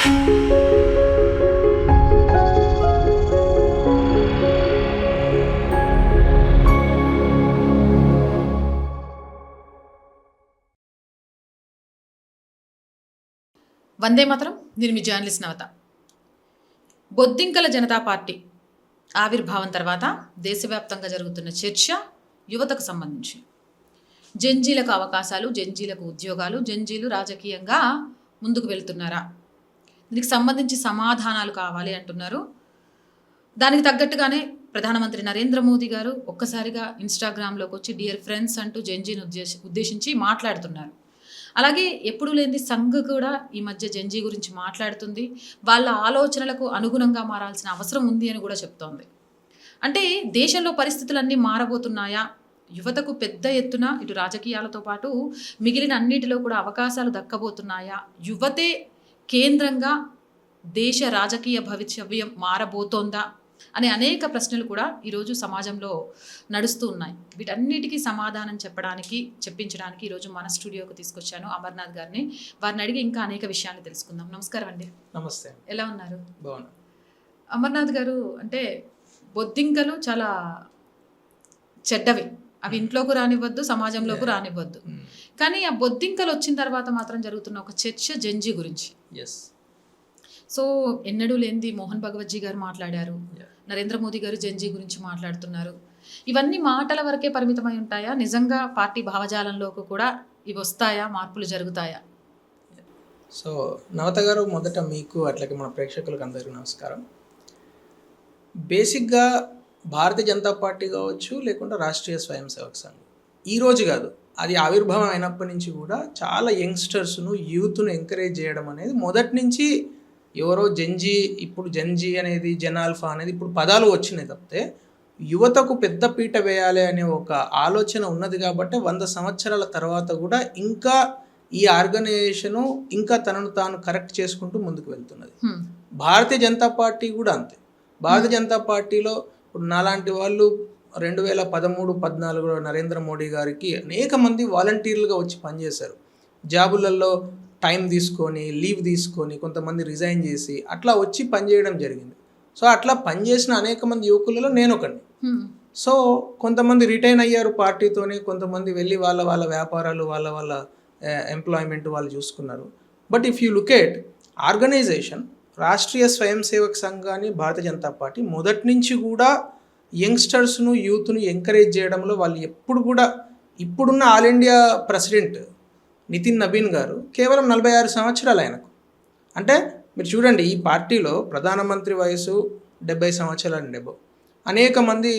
వందే మాతరం. నేను మీ జర్నలిస్ట్ నవత. బొద్దింకల జనతా పార్టీ ఆవిర్భావం తర్వాత దేశవ్యాప్తంగా జరుగుతున్న చర్చ యువతకు సంబంధించి జంజీలకు అవకాశాలు, జంజీలకు ఉద్యోగాలు, జంజీలు రాజకీయంగా ముందుకు వెళ్తున్నారా, దీనికి సంబంధించి సమాధానాలు కావాలి అంటున్నారు. దానికి తగ్గట్టుగానే ప్రధానమంత్రి నరేంద్ర మోదీ గారు ఒక్కసారిగా ఇన్స్టాగ్రామ్లోకి వచ్చి డియర్ ఫ్రెండ్స్ అంటూ జంజీని ఉద్దేశించి మాట్లాడుతున్నారు. అలాగే ఎప్పుడు లేని సంఘ్ కూడా ఈ మధ్య జంజీ గురించి మాట్లాడుతుంది. వాళ్ళ ఆలోచనలకు అనుగుణంగా మారాల్సిన అవసరం ఉంది అని కూడా చెప్తోంది. అంటే దేశంలో పరిస్థితులన్నీ మారబోతున్నాయా, యువతకు పెద్ద ఎత్తున ఇటు రాజకీయాలతో పాటు మిగిలిన అన్నిటిలో కూడా అవకాశాలు దక్కబోతున్నాయా, యువతే కేంద్రంగా దేశ రాజకీయ భవితవ్యం మారబోతోందా అనే అనేక ప్రశ్నలు కూడా ఈరోజు సమాజంలో నడుస్తూ ఉన్నాయి. వీటన్నిటికీ సమాధానం చెప్పించడానికి ఈరోజు మన స్టూడియోకి తీసుకొచ్చాను అమర్నాథ్ గారిని. వారిని అడిగి ఇంకా అనేక విషయాలు తెలుసుకుందాం. నమస్కారం అండి. నమస్తే. ఎలా ఉన్నారు? బాగున్నా. అమర్నాథ్ గారు, అంటే బొద్దింకలు చాలా చెడ్డవి, అవి ఇంట్లోకి రానివ్వద్దు, సమాజంలోకి రానివ్వద్దు. కానీ ఆ బొద్దింకలు వచ్చిన తర్వాత మాత్రం జరుగుతున్న ఒక చర్చ జంజీ గురించి. సో ఎన్నడూ లేనిది మోహన్ భగవత్జీ గారు మాట్లాడారు, నరేంద్ర మోదీ గారు జంజీ గురించి మాట్లాడుతున్నారు. ఇవన్నీ మాటల వరకే పరిమితమై ఉంటాయా? నిజంగా పార్టీ భావజాలంలోకి కూడా ఇవి వస్తాయా, మార్పులు జరుగుతాయా? సో నవత గారు, మొదట మీకు అట్లాగే మన ప్రేక్షకులకు అందరికీ నమస్కారం. బేసిక్గా భారతీయ జనతా పార్టీ కావచ్చు, లేకుంటే రాష్ట్రీయ స్వయం సేవక్ సంఘ్ ఈరోజు కాదు, అది ఆవిర్భావం అయినప్పటి నుంచి కూడా చాలా యంగ్స్టర్స్ను, యూత్ను ఎంకరేజ్ చేయడం అనేది మొదటి నుంచి ఎవరో జంజీ, ఇప్పుడు జంజీ అనేది, జనాల్ఫా అనేది ఇప్పుడు పదాలు వచ్చినాయి తప్పితే యువతకు పెద్ద పీట వేయాలి అనే ఒక ఆలోచన ఉన్నది. కాబట్టి 100 సంవత్సరాల తర్వాత కూడా ఇంకా ఈ ఆర్గనైజేషను ఇంకా తనను తాను కరెక్ట్ చేసుకుంటూ ముందుకు వెళ్తున్నది. భారతీయ జనతా పార్టీ కూడా అంతే. భారతీయ జనతా పార్టీలో ఇప్పుడు నాలాంటి వాళ్ళు 2013-14 నరేంద్ర మోడీ గారికి అనేక మంది వాలంటీర్లుగా వచ్చి పనిచేశారు. జాబులలో టైం తీసుకొని, లీవ్ తీసుకొని, కొంతమంది రిజైన్ చేసి అట్లా వచ్చి పనిచేయడం జరిగింది. సో అట్లా పనిచేసిన అనేక మంది యువకులలో నేను ఒకడిని. సో కొంతమంది రిటైన్ అయ్యారు పార్టీతోనే, కొంతమంది వెళ్ళి వాళ్ళ వ్యాపారాలు, వాళ్ళ ఎంప్లాయ్మెంట్ వాళ్ళు చూసుకున్నారు. But if you look at organisation, Rashtriya Swayam Sevak Sangh కానీ భారతీయ జనతా పార్టీ మొదటి నుంచి కూడా యంగ్స్టర్స్ను, యూత్ను ఎంకరేజ్ చేయడంలో వాళ్ళు ఎప్పుడు కూడా, ఇప్పుడున్న all India president Nitin Nabin గారు కేవలం 46 సంవత్సరాలు ఆయనకు. అంటే మీరు చూడండి, ఈ పార్టీలో ప్రధానమంత్రి వయసు 70 సంవత్సరాలు, అనేక మంది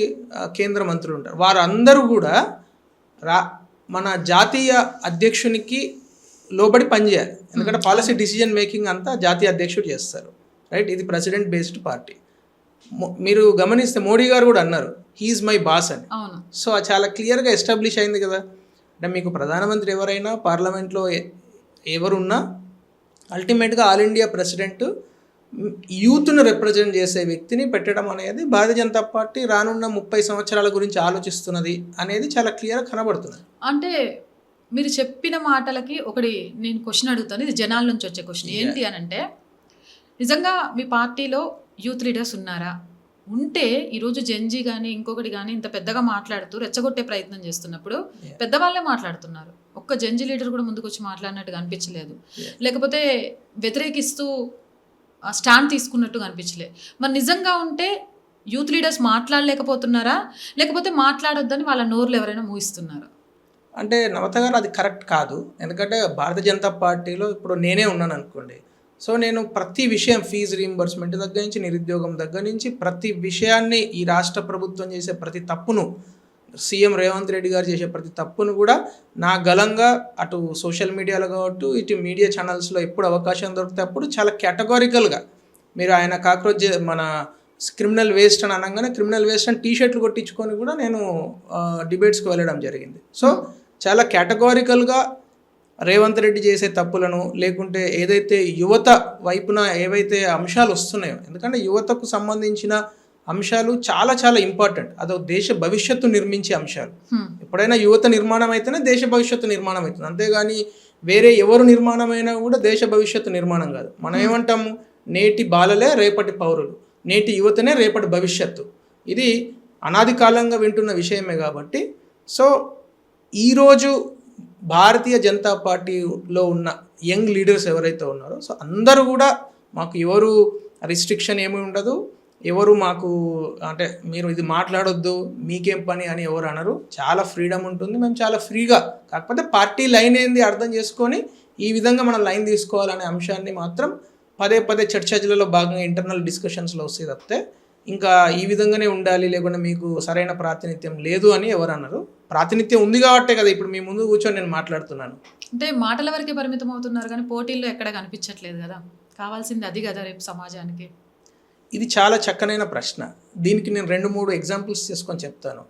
కేంద్ర మంత్రులు ఉంటారు. వారందరూ కూడా మన జాతీయ అధ్యక్షునికి లోబడి పనిచేయాలి. ఎందుకంటే పాలసీ డిసిజన్ మేకింగ్ అంతా జాతీయ అధ్యక్షుడు చేస్తారు, రైట్? ఇది ప్రెసిడెంట్ బేస్డ్ పార్టీ. మీరు గమనిస్తే మోడీ గారు కూడా అన్నారు హీఈస్ మై బాస్ అని. సో అది చాలా క్లియర్గా ఎస్టాబ్లిష్ అయింది కదా. అంటే మీకు ప్రధానమంత్రి ఎవరైనా, పార్లమెంట్లో ఎవరున్నా, అల్టిమేట్గా ఆల్ ఇండియా ప్రెసిడెంట్ యూత్ను రిప్రజెంట్ చేసే వ్యక్తిని పెట్టడం అనేది భారతీయ జనతా పార్టీ రానున్న 30 సంవత్సరాల గురించి ఆలోచిస్తున్నది అనేది చాలా క్లియర్గా కనబడుతుంది. అంటే మీరు చెప్పిన మాటలకి ఒకటి నేను క్వశ్చన్ అడుగుతాను, ఇది జనాల నుంచి వచ్చే క్వశ్చన్. ఏంటి అని అంటే, నిజంగా మీ పార్టీలో యూత్ లీడర్స్ ఉన్నారా? ఉంటే ఈరోజు జంజీ కానీ ఇంకొకటి కానీ ఇంత పెద్దగా మాట్లాడుతూ రెచ్చగొట్టే ప్రయత్నం చేస్తున్నప్పుడు పెద్దవాళ్ళే మాట్లాడుతున్నారు. ఒక్క జంజీ లీడర్ కూడా ముందుకు వచ్చి మాట్లాడినట్టుగా అనిపించలేదు, లేకపోతే వ్యతిరేకిస్తూ స్టాండ్ తీసుకున్నట్టుగా అనిపించలేదు. మరి నిజంగా ఉంటే యూత్ లీడర్స్ మాట్లాడలేకపోతున్నారా, లేకపోతే మాట్లాడొద్దని వాళ్ళ నోర్లు ఎవరైనా మూయిస్తున్నారా? అంటే నవత గారు, అది కరెక్ట్ కాదు. ఎందుకంటే భారతీయ జనతా పార్టీలో ఇప్పుడు నేనే ఉన్నాను అనుకోండి. సో నేను ప్రతి విషయం, ఫీజు రీయింబర్స్మెంట్ దగ్గర నుంచి, నిరుద్యోగం దగ్గర నుంచి ప్రతి విషయాన్ని, ఈ రాష్ట్ర ప్రభుత్వం చేసే ప్రతి తప్పును, సీఎం రేవంత్ రెడ్డి గారు చేసే ప్రతి తప్పును కూడా నా గలంగా అటు సోషల్ మీడియాలో కావచ్చు, ఇటు మీడియా ఛానల్స్లో ఎప్పుడు అవకాశం దొరికితే అప్పుడు చాలా కేటగారికల్గా, మీరు ఆయన కాక్రోచ్ మన క్రిమినల్ వేస్ట్ అని అనగానే క్రిమినల్ వేస్ట్ అని టీషర్ట్లు కొట్టించుకొని కూడా నేను డిబేట్స్కి వెళ్ళడం జరిగింది. సో చాలా కేటగారికల్గా రేవంత్ రెడ్డి చేసే తప్పులను, లేకుంటే ఏదైతే యువత వైపున ఏవైతే అంశాలు వస్తున్నాయో, ఎందుకంటే యువతకు సంబంధించిన అంశాలు చాలా చాలా ఇంపార్టెంట్. అదో దేశ భవిష్యత్తు నిర్మించే అంశాలు. ఎప్పుడైనా యువత నిర్మాణం అయితేనే దేశ భవిష్యత్తు నిర్మాణం అవుతుంది. అంతేగాని వేరే ఎవరు నిర్మాణమైనా కూడా దేశ భవిష్యత్తు నిర్మాణం కాదు. మనం ఏమంటాము, నేటి బాలలే రేపటి పౌరులు, నేటి యువతనే రేపటి భవిష్యత్తు. ఇది అనాది కాలంగా వింటున్న విషయమే కాబట్టి, సో ఈరోజు భారతీయ జనతా పార్టీలో ఉన్న యంగ్ లీడర్స్ ఎవరైతే ఉన్నారో, సో అందరూ కూడా మాకు ఎవరు రిస్ట్రిక్షన్ ఏమీ ఉండదు, ఎవరు మాకు అంటే మీరు ఇది మాట్లాడొద్దు మీకేం పని అని ఎవరు అనరు. చాలా ఫ్రీడమ్ ఉంటుంది, మేము చాలా ఫ్రీగా, కాకపోతే పార్టీ లైన్ ఏంది అర్థం చేసుకొని ఈ విధంగా మనం లైన్ తీసుకోవాలనే అంశాన్ని మాత్రం పదే పదే చర్చలలో భాగంగా ఇంటర్నల్ డిస్కషన్స్లో వస్తే తప్పితే ఇంకా ఈ విధంగానే ఉండాలి లేకుంటే మీకు సరైన ప్రాతినిధ్యం లేదు అని ఎవరు అన్నారు. ప్రాతినిధ్యం ఉంది కాబట్టే కదా ఇప్పుడు మీ ముందు కూర్చొని నేను మాట్లాడుతున్నాను. అంటే మాటల వరకే పరిమితం అవుతున్నారు కానీ పోటీల్లో ఎక్కడ కనిపించట్లేదు కదా, కావాల్సింది అది కదా రేపు సమాజానికి. ఇది చాలా చక్కనైన ప్రశ్న. దీనికి నేను 2-3 ఎగ్జాంపుల్స్ తీసుకొని చెప్తాను.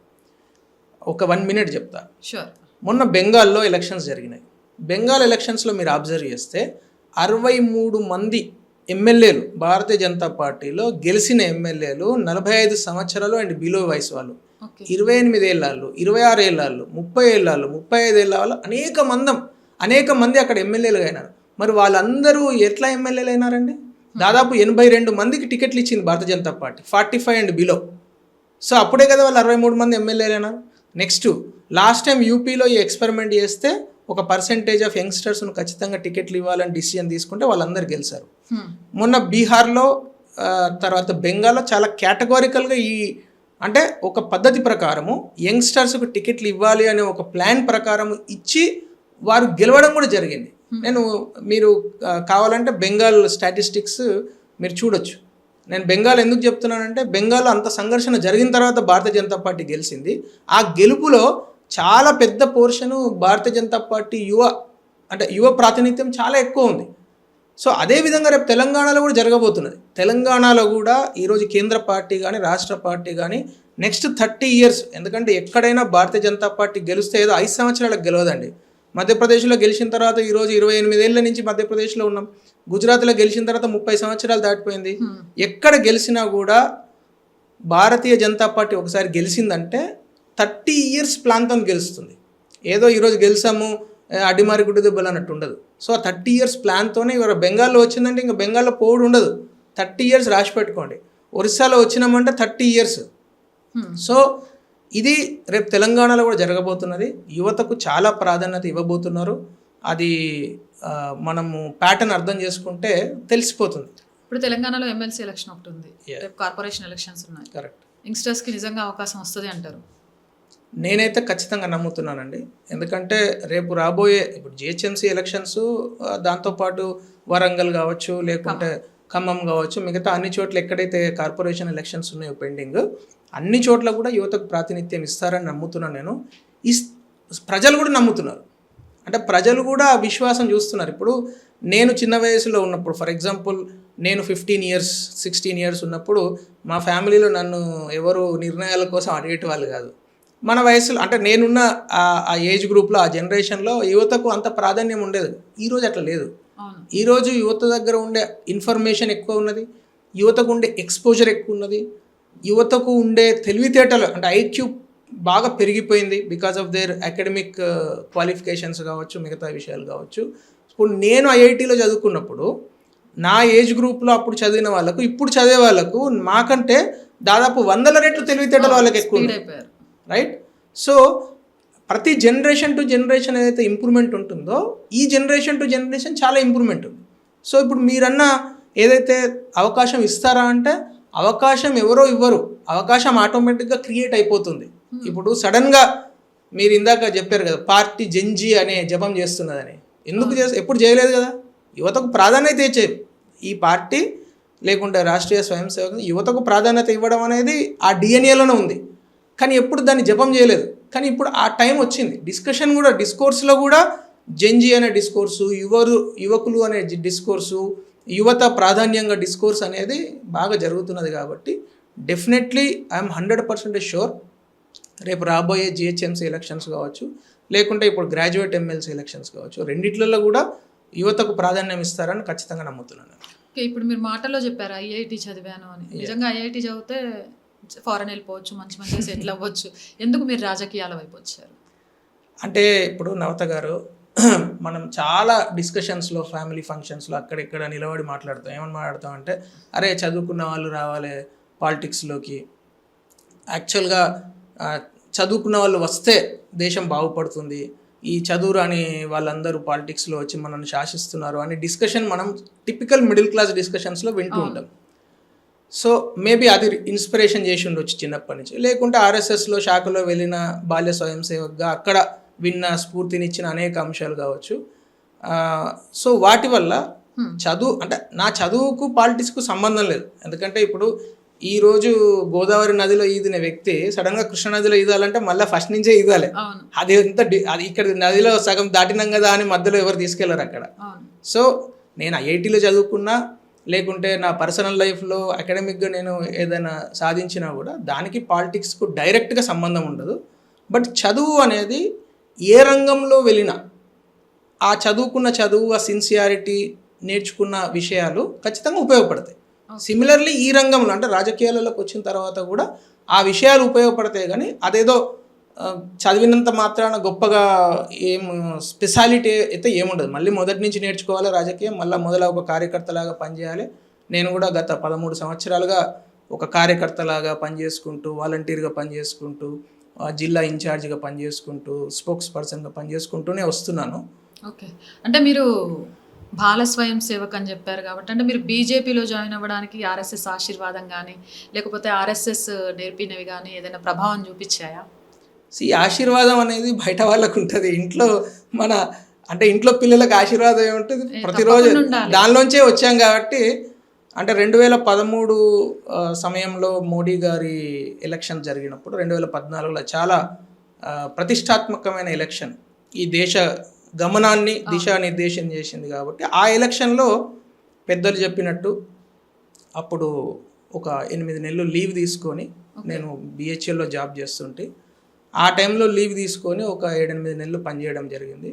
ఒక 1 minute చెప్తా. షూర్. మొన్న బెంగాల్లో ఎలక్షన్స్ జరిగినాయి. బెంగాల్ ఎలక్షన్స్లో మీరు అబ్జర్వ్ చేస్తే 63 మంది ఎమ్మెల్యేలు భారతీయ జనతా పార్టీలో గెలిచిన ఎమ్మెల్యేలు 45 సంవత్సరాలు అండ్ బిలో వయసు వాళ్ళు, 28 ఏళ్ళాళ్ళు, 26 ఏళ్ళాళ్ళు, 30 ఏళ్ళాళ్ళు, 35 ఏళ్ళ వాళ్ళు అనేక మంది అక్కడ ఎమ్మెల్యేలు అయినారు. మరి వాళ్ళందరూ ఎట్లా ఎమ్మెల్యేలు అయినారండి? దాదాపు 82 మందికి టికెట్లు ఇచ్చింది Bharatiya Janata Party, 45 and below. So అప్పుడే కదా వాళ్ళు 63 మంది ఎమ్మెల్యేలు అయినారు. నెక్స్ట్ లాస్ట్ టైం యూపీలో ఈ ఎక్స్పెరిమెంట్ చేస్తే ఒక పర్సెంటేజ్ ఆఫ్ యంగ్స్టర్స్ను ఖచ్చితంగా టికెట్లు ఇవ్వాలని డిసిజన్ తీసుకుంటే వాళ్ళందరూ గెలిచారు. మొన్న బీహార్లో తర్వాత బెంగాల్లో చాలా కేటగారికల్గా అంటే ఒక పద్ధతి ప్రకారము యంగ్స్టర్స్కు టికెట్లు ఇవ్వాలి అనే ఒక ప్లాన్ ప్రకారం ఇచ్చి వారు గెలవడం కూడా జరిగింది. మీరు కావాలంటే బెంగాల్ స్టాటిస్టిక్స్ మీరు చూడొచ్చు. నేను బెంగాల్ ఎందుకు చెప్తున్నానంటే బెంగాల్లో అంత సంఘర్షణ జరిగిన తర్వాత భారతీయ జనతా పార్టీ గెలిచింది. ఆ గెలుపులో చాలా పెద్ద పోర్షను భారతీయ జనతా పార్టీ యువ ప్రాతినిధ్యం చాలా ఎక్కువ ఉంది. సో అదేవిధంగా రేపు తెలంగాణలో కూడా జరగబోతున్నది. తెలంగాణలో కూడా ఈరోజు కేంద్ర పార్టీ కానీ రాష్ట్ర పార్టీ కానీ నెక్స్ట్ 30 years, ఎందుకంటే ఎక్కడైనా భారతీయ జనతా పార్టీ గెలిస్తే ఏదో 5 సంవత్సరాలకు గెలవదండి. మధ్యప్రదేశ్లో గెలిచిన తర్వాత ఈరోజు 28 ఏళ్ళ నుంచి మధ్యప్రదేశ్లో ఉన్నాం. గుజరాత్లో గెలిచిన తర్వాత 30 సంవత్సరాలు దాటిపోయింది. ఎక్కడ గెలిచినా కూడా భారతీయ జనతా పార్టీ ఒకసారి గెలిచిందంటే 30 years ప్లాన్తో గెలుస్తుంది. ఏదో ఈరోజు గెలిచాము అడిమారి గుడ్డు దెబ్బలు అన్నట్టు ఉండదు. సో ఆ 30 years ప్లాన్తోనే ఇవాళ బెంగాల్లో వచ్చిందంటే ఇంకా బెంగాల్లో పోవుడు ఉండదు. 30 years రాసి పెట్టుకోండి. ఒరిస్సాలో వచ్చినామంటే 30 years. సో ఇది రేపు తెలంగాణలో కూడా జరగబోతున్నది. యువతకు చాలా ప్రాధాన్యత ఇవ్వబోతున్నారు. అది మనము ప్యాటర్న్ అర్థం చేసుకుంటే తెలిసిపోతుంది. ఇప్పుడు తెలంగాణలో ఎమ్మెల్సీ ఎలక్షన్ ఒకటి ఉంది, రేపు కార్పొరేషన్ ఎలక్షన్స్ ఉన్నాయి. కరెక్ట్. యంగ్స్టర్స్కి నిజంగా అవకాశం వస్తుంది అంటారు? నేనైతే ఖచ్చితంగా నమ్ముతున్నానండి. ఎందుకంటే రేపు రాబోయే ఇప్పుడు జిహెచ్ఎంసీ ఎలక్షన్స్, దాంతోపాటు వరంగల్ కావచ్చు లేకుంటే ఖమ్మం కావచ్చు, మిగతా అన్ని చోట్ల ఎక్కడైతే కార్పొరేషన్ ఎలక్షన్స్ ఉన్నాయో పెండింగ్, అన్ని చోట్ల కూడా యువతకు ప్రాతినిధ్యం ఇస్తారని నమ్ముతున్నాను నేను. ప్రజలు కూడా నమ్ముతున్నారు. అంటే ప్రజలు కూడా విశ్వాసం చూస్తున్నారు. ఇప్పుడు నేను చిన్న వయసులో ఉన్నప్పుడు, ఫర్ ఎగ్జాంపుల్ నేను 15 years 16 years ఉన్నప్పుడు మా ఫ్యామిలీలో నన్ను ఎవరు నిర్ణయాల కోసం అడిగేటి వాళ్ళు కాదు. మన వయసులో అంటే నేనున్న ఆ ఏజ్ గ్రూప్లో ఆ జనరేషన్లో యువతకు అంత ప్రాధాన్యం ఉండేది. ఈరోజు అట్లా లేదు. ఈరోజు యువత దగ్గర ఉండే ఇన్ఫర్మేషన్ ఎక్కువ ఉన్నది, యువతకు ఉండే ఎక్స్పోజర్ ఎక్కువ ఉన్నది, యువతకు ఉండే తెలివితేటలు అంటే ఐక్యూ బాగా పెరిగిపోయింది because of their academic qualifications కావచ్చు, మిగతా విషయాలు కావచ్చు. ఇప్పుడు నేను ఐఐటీలో చదువుకున్నప్పుడు నా ఏజ్ గ్రూప్లో అప్పుడు చదివిన వాళ్ళకు ఇప్పుడు చదివే వాళ్ళకు మాకంటే దాదాపు 100 రెట్లు తెలివితేటలు వాళ్ళకి ఎక్కువ ఉన్నాయి. రైట్. సో ప్రతి జనరేషన్ టు జనరేషన్ ఏదైతే ఇంప్రూవ్మెంట్ ఉంటుందో ఈ జనరేషన్ టు జనరేషన్ చాలా ఇంప్రూవ్మెంట్ ఉంది. సో ఇప్పుడు మీరన్న ఏదైతే అవకాశం ఇస్తారా అంటే అవకాశం ఎవరో ఇవ్వరు, అవకాశం ఆటోమేటిక్గా క్రియేట్ అయిపోతుంది. ఇప్పుడు సడన్గా మీరు ఇందాక చెప్పారు కదా పార్టీ జెన్జీ అనే జపం చేస్తున్నదని, ఎందుకు ఎప్పుడు చేయలేదు కదా. యువతకు ప్రాధాన్యత ఇచ్చేది ఈ పార్టీ లేకుంటే రాష్ట్రీయ స్వయం సేవకు యువతకు ప్రాధాన్యత ఇవ్వడం అనేది ఆ డిఎన్ఏలోనే ఉంది, కానీ ఎప్పుడు దాన్ని జపం చేయలేదు. కానీ ఇప్పుడు ఆ టైం వచ్చింది. డిస్కషన్ కూడా డిస్కోర్స్లో కూడా జెన్జీ అనే డిస్కోర్సు, యువకులు అనే డిస్కోర్సు, యువత ప్రాధాన్యంగా డిస్కోర్స్ అనేది బాగా జరుగుతున్నది. కాబట్టి డెఫినెట్లీ ఐఎమ్ 100% షూర్ రేపు రాబోయే జిహెచ్ఎంసీ ఎలక్షన్స్ కావచ్చు లేకుంటే ఇప్పుడు గ్రాడ్యుయేట్ ఎమ్మెల్సీ ఎలక్షన్స్ కావచ్చు, రెండిట్లలో కూడా యువతకు ప్రాధాన్యం ఇస్తారని ఖచ్చితంగా నమ్ముతున్నాను. ఓకే, ఇప్పుడు మీరు మాటల్లో చెప్పారు ఐఐటి చదివాను అని. నిజంగా ఐఐటి చదివితే ఫారెన్ వెళ్ళిపోవచ్చు, మంచి సెటిల్ అవ్వచ్చు. ఎందుకు మీరు రాజకీయాల వైపు వచ్చారు? అంటే ఇప్పుడు నవత గారు మనం చాలా డిస్కషన్స్లో ఫ్యామిలీ ఫంక్షన్స్లో అక్కడిక్కడ నిలబడి మాట్లాడతాం. ఏమని మాట్లాడతాం అంటే, అరే చదువుకున్న వాళ్ళు రావాలి పాలిటిక్స్లోకి, యాక్చువల్గా చదువుకున్న వాళ్ళు వస్తే దేశం బాగుపడుతుంది, ఈ చదువు రాని వాళ్ళందరూ పాలిటిక్స్లో వచ్చి మనల్ని శాసిస్తున్నారు అనే డిస్కషన్ మనం టిపికల్ మిడిల్ క్లాస్ డిస్కషన్స్లో వింటూ ఉంటాం. సో మేబీ అది ఇన్స్పిరేషన్ చేసి ఉండొచ్చు చిన్నప్పటి నుంచి. లేకుంటే ఆర్ఎస్ఎస్లో శాఖలో వెళ్ళిన బాల్య స్వయం సేవక్గా అక్కడ విన్న స్ఫూర్తినిచ్చిన అనేక అంశాలు కావచ్చు. సో వాటి వల్ల చదువు అంటే నా చదువుకు పాలిటిక్స్కు సంబంధం లేదు. ఎందుకంటే ఇప్పుడు ఈరోజు గోదావరి నదిలో ఈదిన వ్యక్తి సడన్గా కృష్ణ నదిలో ఈదాలంటే మళ్ళీ ఫస్ట్ నుంచే ఈదాలి. అది ఎంత అది ఇక్కడ నదిలో సగం దాటినాం కదా అని మధ్యలో ఎవరు తీసుకెళ్లరు అక్కడ. సో నేను ఐఐటీలో చదువుకున్నా, లేకుంటే నా పర్సనల్ లైఫ్లో అకాడమిక్గా నేను ఏదైనా సాధించినా కూడా దానికి పాలిటిక్స్కు డైరెక్ట్గా సంబంధం ఉండదు. బట్ చదువు అనేది ఏ రంగంలో వెళ్ళినా ఆ చదువుకున్న చదువు, ఆ సిన్సియారిటీ, నేర్చుకున్న విషయాలు ఖచ్చితంగా ఉపయోగపడతాయి. సిమిలర్లీ ఈ రంగంలో అంటే రాజకీయాలలోకి వచ్చిన తర్వాత కూడా ఆ విషయాలు ఉపయోగపడతాయి. కానీ అదేదో చదివినంత మాత్రాన గొప్పగా ఏం స్పెషాలిటీ అయితే ఏముండదు. మళ్ళీ మొదటి నుంచి నేర్చుకోవాలి రాజకీయం, మళ్ళీ మొదల ఒక కార్యకర్తలాగా పనిచేయాలి. నేను కూడా గత 13 సంవత్సరాలుగా ఒక కార్యకర్తలాగా పనిచేసుకుంటూ, వాలంటీర్గా పనిచేసుకుంటూ, జిల్లా ఇన్ఛార్జిగా పనిచేసుకుంటూ, స్పోక్స్ పర్సన్గా పనిచేసుకుంటూనే వస్తున్నాను. ఓకే, అంటే మీరు బాల స్వయం సేవక్ అని చెప్పారు కాబట్టి, అంటే మీరు బీజేపీలో జాయిన్ అవ్వడానికి ఆర్ఎస్ఎస్ ఆశీర్వాదం కానీ లేకపోతే ఆర్ఎస్ఎస్ నేర్పినవి కానీ ఏదైనా ప్రభావం చూపించాయా? ఆశీర్వాదం అనేది బయట వాళ్ళకు ఉంటుంది, ఇంట్లో మన అంటే ఇంట్లో పిల్లలకు ఆశీర్వాదం ఏముంటుంది, ప్రతిరోజు దానిలోంచే వచ్చాం కాబట్టి. అంటే 2013 సమయంలో మోడీ గారి ఎలక్షన్ జరిగినప్పుడు 2014లో చాలా ప్రతిష్టాత్మకమైన ఎలక్షన్, ఈ దేశ గమనాన్ని దిశానిర్దేశం చేసింది కాబట్టి ఆ ఎలక్షన్లో పెద్దలు చెప్పినట్టు అప్పుడు ఒక 8 నెలలు లీవ్ తీసుకొని, నేను బిహెచ్ఎల్లో జాబ్ చేస్తుంటే ఆ టైంలో లీవ్ తీసుకొని ఒక 7-8 నెలలు పనిచేయడం జరిగింది.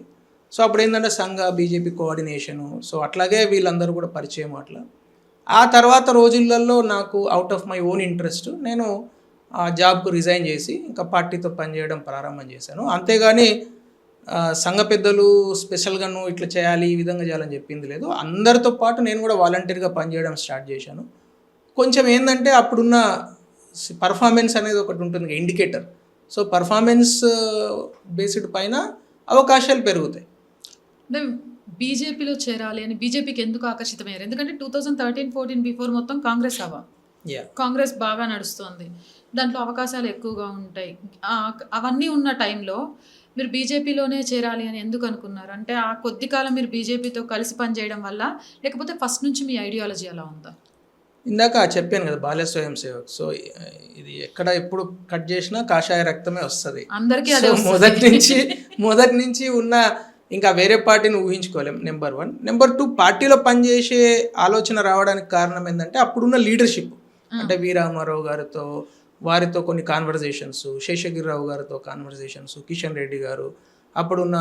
సో అప్పుడు ఏంటంటే సంఘ బీజేపీ కోఆర్డినేషను, సో అట్లాగే వీళ్ళందరూ కూడా పరిచయం. అట్లా ఆ తర్వాత రోజులలో నాకు out of my own interest నేను ఆ జాబ్కు రిజైన్ చేసి ఇంకా పార్టీతో పనిచేయడం ప్రారంభం చేశాను. అంతేగాని సంఘ పెద్దలు స్పెషల్గా నువ్వు ఇట్లా చేయాలి, ఈ విధంగా చేయాలని చెప్పింది లేదు. అందరితో పాటు నేను కూడా వాలంటీర్గా పనిచేయడం స్టార్ట్ చేశాను. కొంచెం ఏంటంటే అప్పుడున్న పర్ఫార్మెన్స్ అనేది ఒకటి ఉంటుంది, ఇండికేటర్. సో పర్ఫార్మెన్స్ బేస్డ్ పైన అవకాశాలు పెరుగుతాయి. అంటే బీజేపీలో చేరాలి అని బీజేపీకి ఎందుకు ఆకర్షితమయ్యారు? ఎందుకంటే 2013-14 బిఫోర్ మొత్తం కాంగ్రెస్ కాంగ్రెస్ బాగా నడుస్తుంది, దాంట్లో అవకాశాలు ఎక్కువగా ఉంటాయి. అవన్నీ ఉన్న టైంలో మీరు బీజేపీలోనే చేరాలి అని ఎందుకు అనుకున్నారు? అంటే ఆ కొద్ది కాలం మీరు బీజేపీతో కలిసి పనిచేయడం వల్ల, లేకపోతే ఫస్ట్ నుంచి మీ ఐడియాలజీ అలా ఉందా? ఇందాక చెప్పాను కదా బాల్య స్వయం సేవక్. సో ఇది ఎక్కడ ఎప్పుడు కట్ చేసినా కాషాయ రక్తమే వస్తుంది అందరికీ. మొదటి నుంచి ఉన్న ఇంకా వేరే పార్టీని ఊహించుకోలేం, నెంబర్ 1. నెంబర్ 2, పార్టీలో పనిచేసే ఆలోచన రావడానికి కారణం ఏంటంటే అప్పుడున్న లీడర్షిప్. అంటే వీరామారావు గారితో వారితో కొన్ని కాన్వర్జేషన్స్, శేషగిరిరావు గారితో కాన్వర్జేషన్స్, కిషన్ రెడ్డి గారు, అప్పుడున్న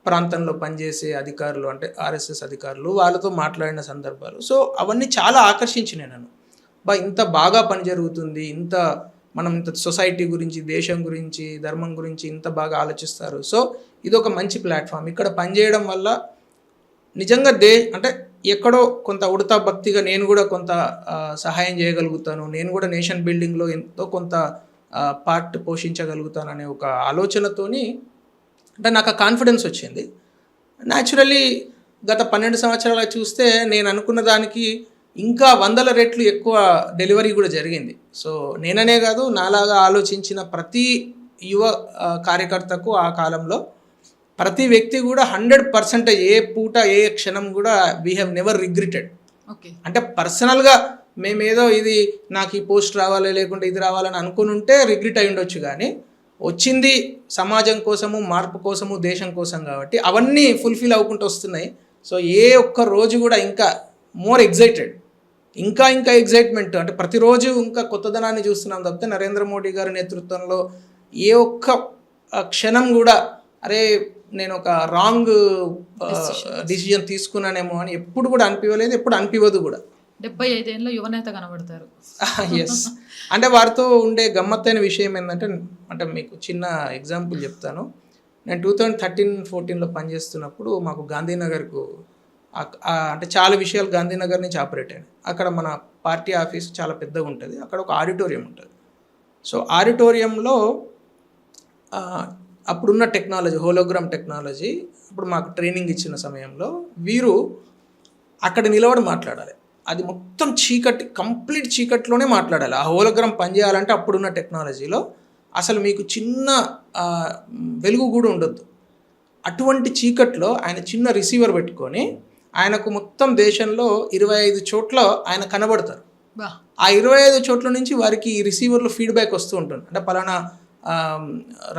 ప్రాంతంలో పనిచేసే అధికారులు అంటే ఆర్ఎస్ఎస్ అధికారులు, వాళ్ళతో మాట్లాడిన సందర్భాలు. సో అవన్నీ చాలా ఆకర్షించినాయి నన్ను. ఇంత బాగా పని జరుగుతుంది, మనం ఇంత సొసైటీ గురించి, దేశం గురించి, ధర్మం గురించి ఇంత బాగా ఆలోచిస్తారు. సో ఇది ఒక మంచి ప్లాట్ఫామ్. ఇక్కడ పనిచేయడం వల్ల నిజంగా అంటే ఎక్కడో కొంత ఉడతా భక్తిగా నేను కూడా కొంత సహాయం చేయగలుగుతాను, నేను కూడా నేషన్ బిల్డింగ్లో ఎంతో కొంత పార్ట్ పోషించగలుగుతాను అనే ఒక ఆలోచనతోని అంటే నాకు ఆ కాన్ఫిడెన్స్ వచ్చింది. న్యాచురల్లీ గత 12 సంవత్సరాలు చూస్తే నేను అనుకున్న దానికి ఇంకా 100 రెట్లు ఎక్కువ డెలివరీ కూడా జరిగింది. సో నేననే కాదు, నాలాగా ఆలోచించిన ప్రతి యువ కార్యకర్తకు ఆ కాలంలో ప్రతి వ్యక్తి కూడా 100% ఏ పూట ఏ క్షణం కూడా వీ హ్యావ్ నెవర్ రిగ్రెటెడ్. అంటే పర్సనల్గా మేమేదో ఇది నాకు ఈ పోస్ట్ రావాలి లేకుంటే ఇది రావాలని అనుకుని ఉంటే రిగ్రెట్ అయి ఉండొచ్చు, కానీ వచ్చింది సమాజం కోసము, మార్పు కోసము, దేశం కోసం కాబట్టి అవన్నీ ఫుల్ఫిల్ అవ్వకుంటూ వస్తున్నాయి. సో ఏ ఒక్క రోజు కూడా ఇంకా మోర్ ఎగ్జైటెడ్, ఇంకా ఎగ్జైట్మెంట్, అంటే ప్రతిరోజు ఇంకా కొత్తదనాన్ని చూస్తున్నాం తప్పితే నరేంద్ర మోడీ గారి నేతృత్వంలో ఏ ఒక్క క్షణం కూడా అరే నేను ఒక రాంగ్ డిసిజన్ తీసుకున్నానేమో అని ఎప్పుడు కూడా అనిపించలేదు, ఎప్పుడు అనిపించదు కూడా. 75 ఏళ్ళ యువనేత కనబడతారు. ఎస్. అంటే వారితో ఉండే గమ్మత్తైన విషయం ఏంటంటే, అంటే మీకు చిన్న ఎగ్జాంపుల్ చెప్తాను. నేను 2013-14లో పనిచేస్తున్నప్పుడు మాకు గాంధీనగర్కు అంటే చాలా విషయాలు గాంధీనగర్ నుంచి ఆపరేట్ అయినాయి. అక్కడ మన పార్టీ ఆఫీస్ చాలా పెద్దగా ఉంటుంది, అక్కడ ఒక ఆడిటోరియం ఉంటుంది. సో ఆడిటోరియంలో అప్పుడున్న టెక్నాలజీ, హోలోగ్రామ్ టెక్నాలజీ, ఇప్పుడు మాకు ట్రైనింగ్ ఇచ్చిన సమయంలో వీరు అక్కడ నిలబడి మాట్లాడాలి. అది మొత్తం చీకటి, కంప్లీట్ చీకటిలోనే మాట్లాడాలి. ఆ హోలోగ్రామ్ పనిచేయాలంటే అప్పుడున్న టెక్నాలజీలో అసలు మీకు చిన్న వెలుగు కూడా ఉండొద్దు. అటువంటి చీకట్లో ఆయన చిన్న రిసీవర్ పెట్టుకొని ఆయనకు మొత్తం దేశంలో 25 చోట్ల ఆయన కనబడతారు. ఆ 25 చోట్ల నుంచి వారికి ఈ రిసీవర్లో ఫీడ్బ్యాక్ వస్తూ ఉంటుంది. అంటే పలానా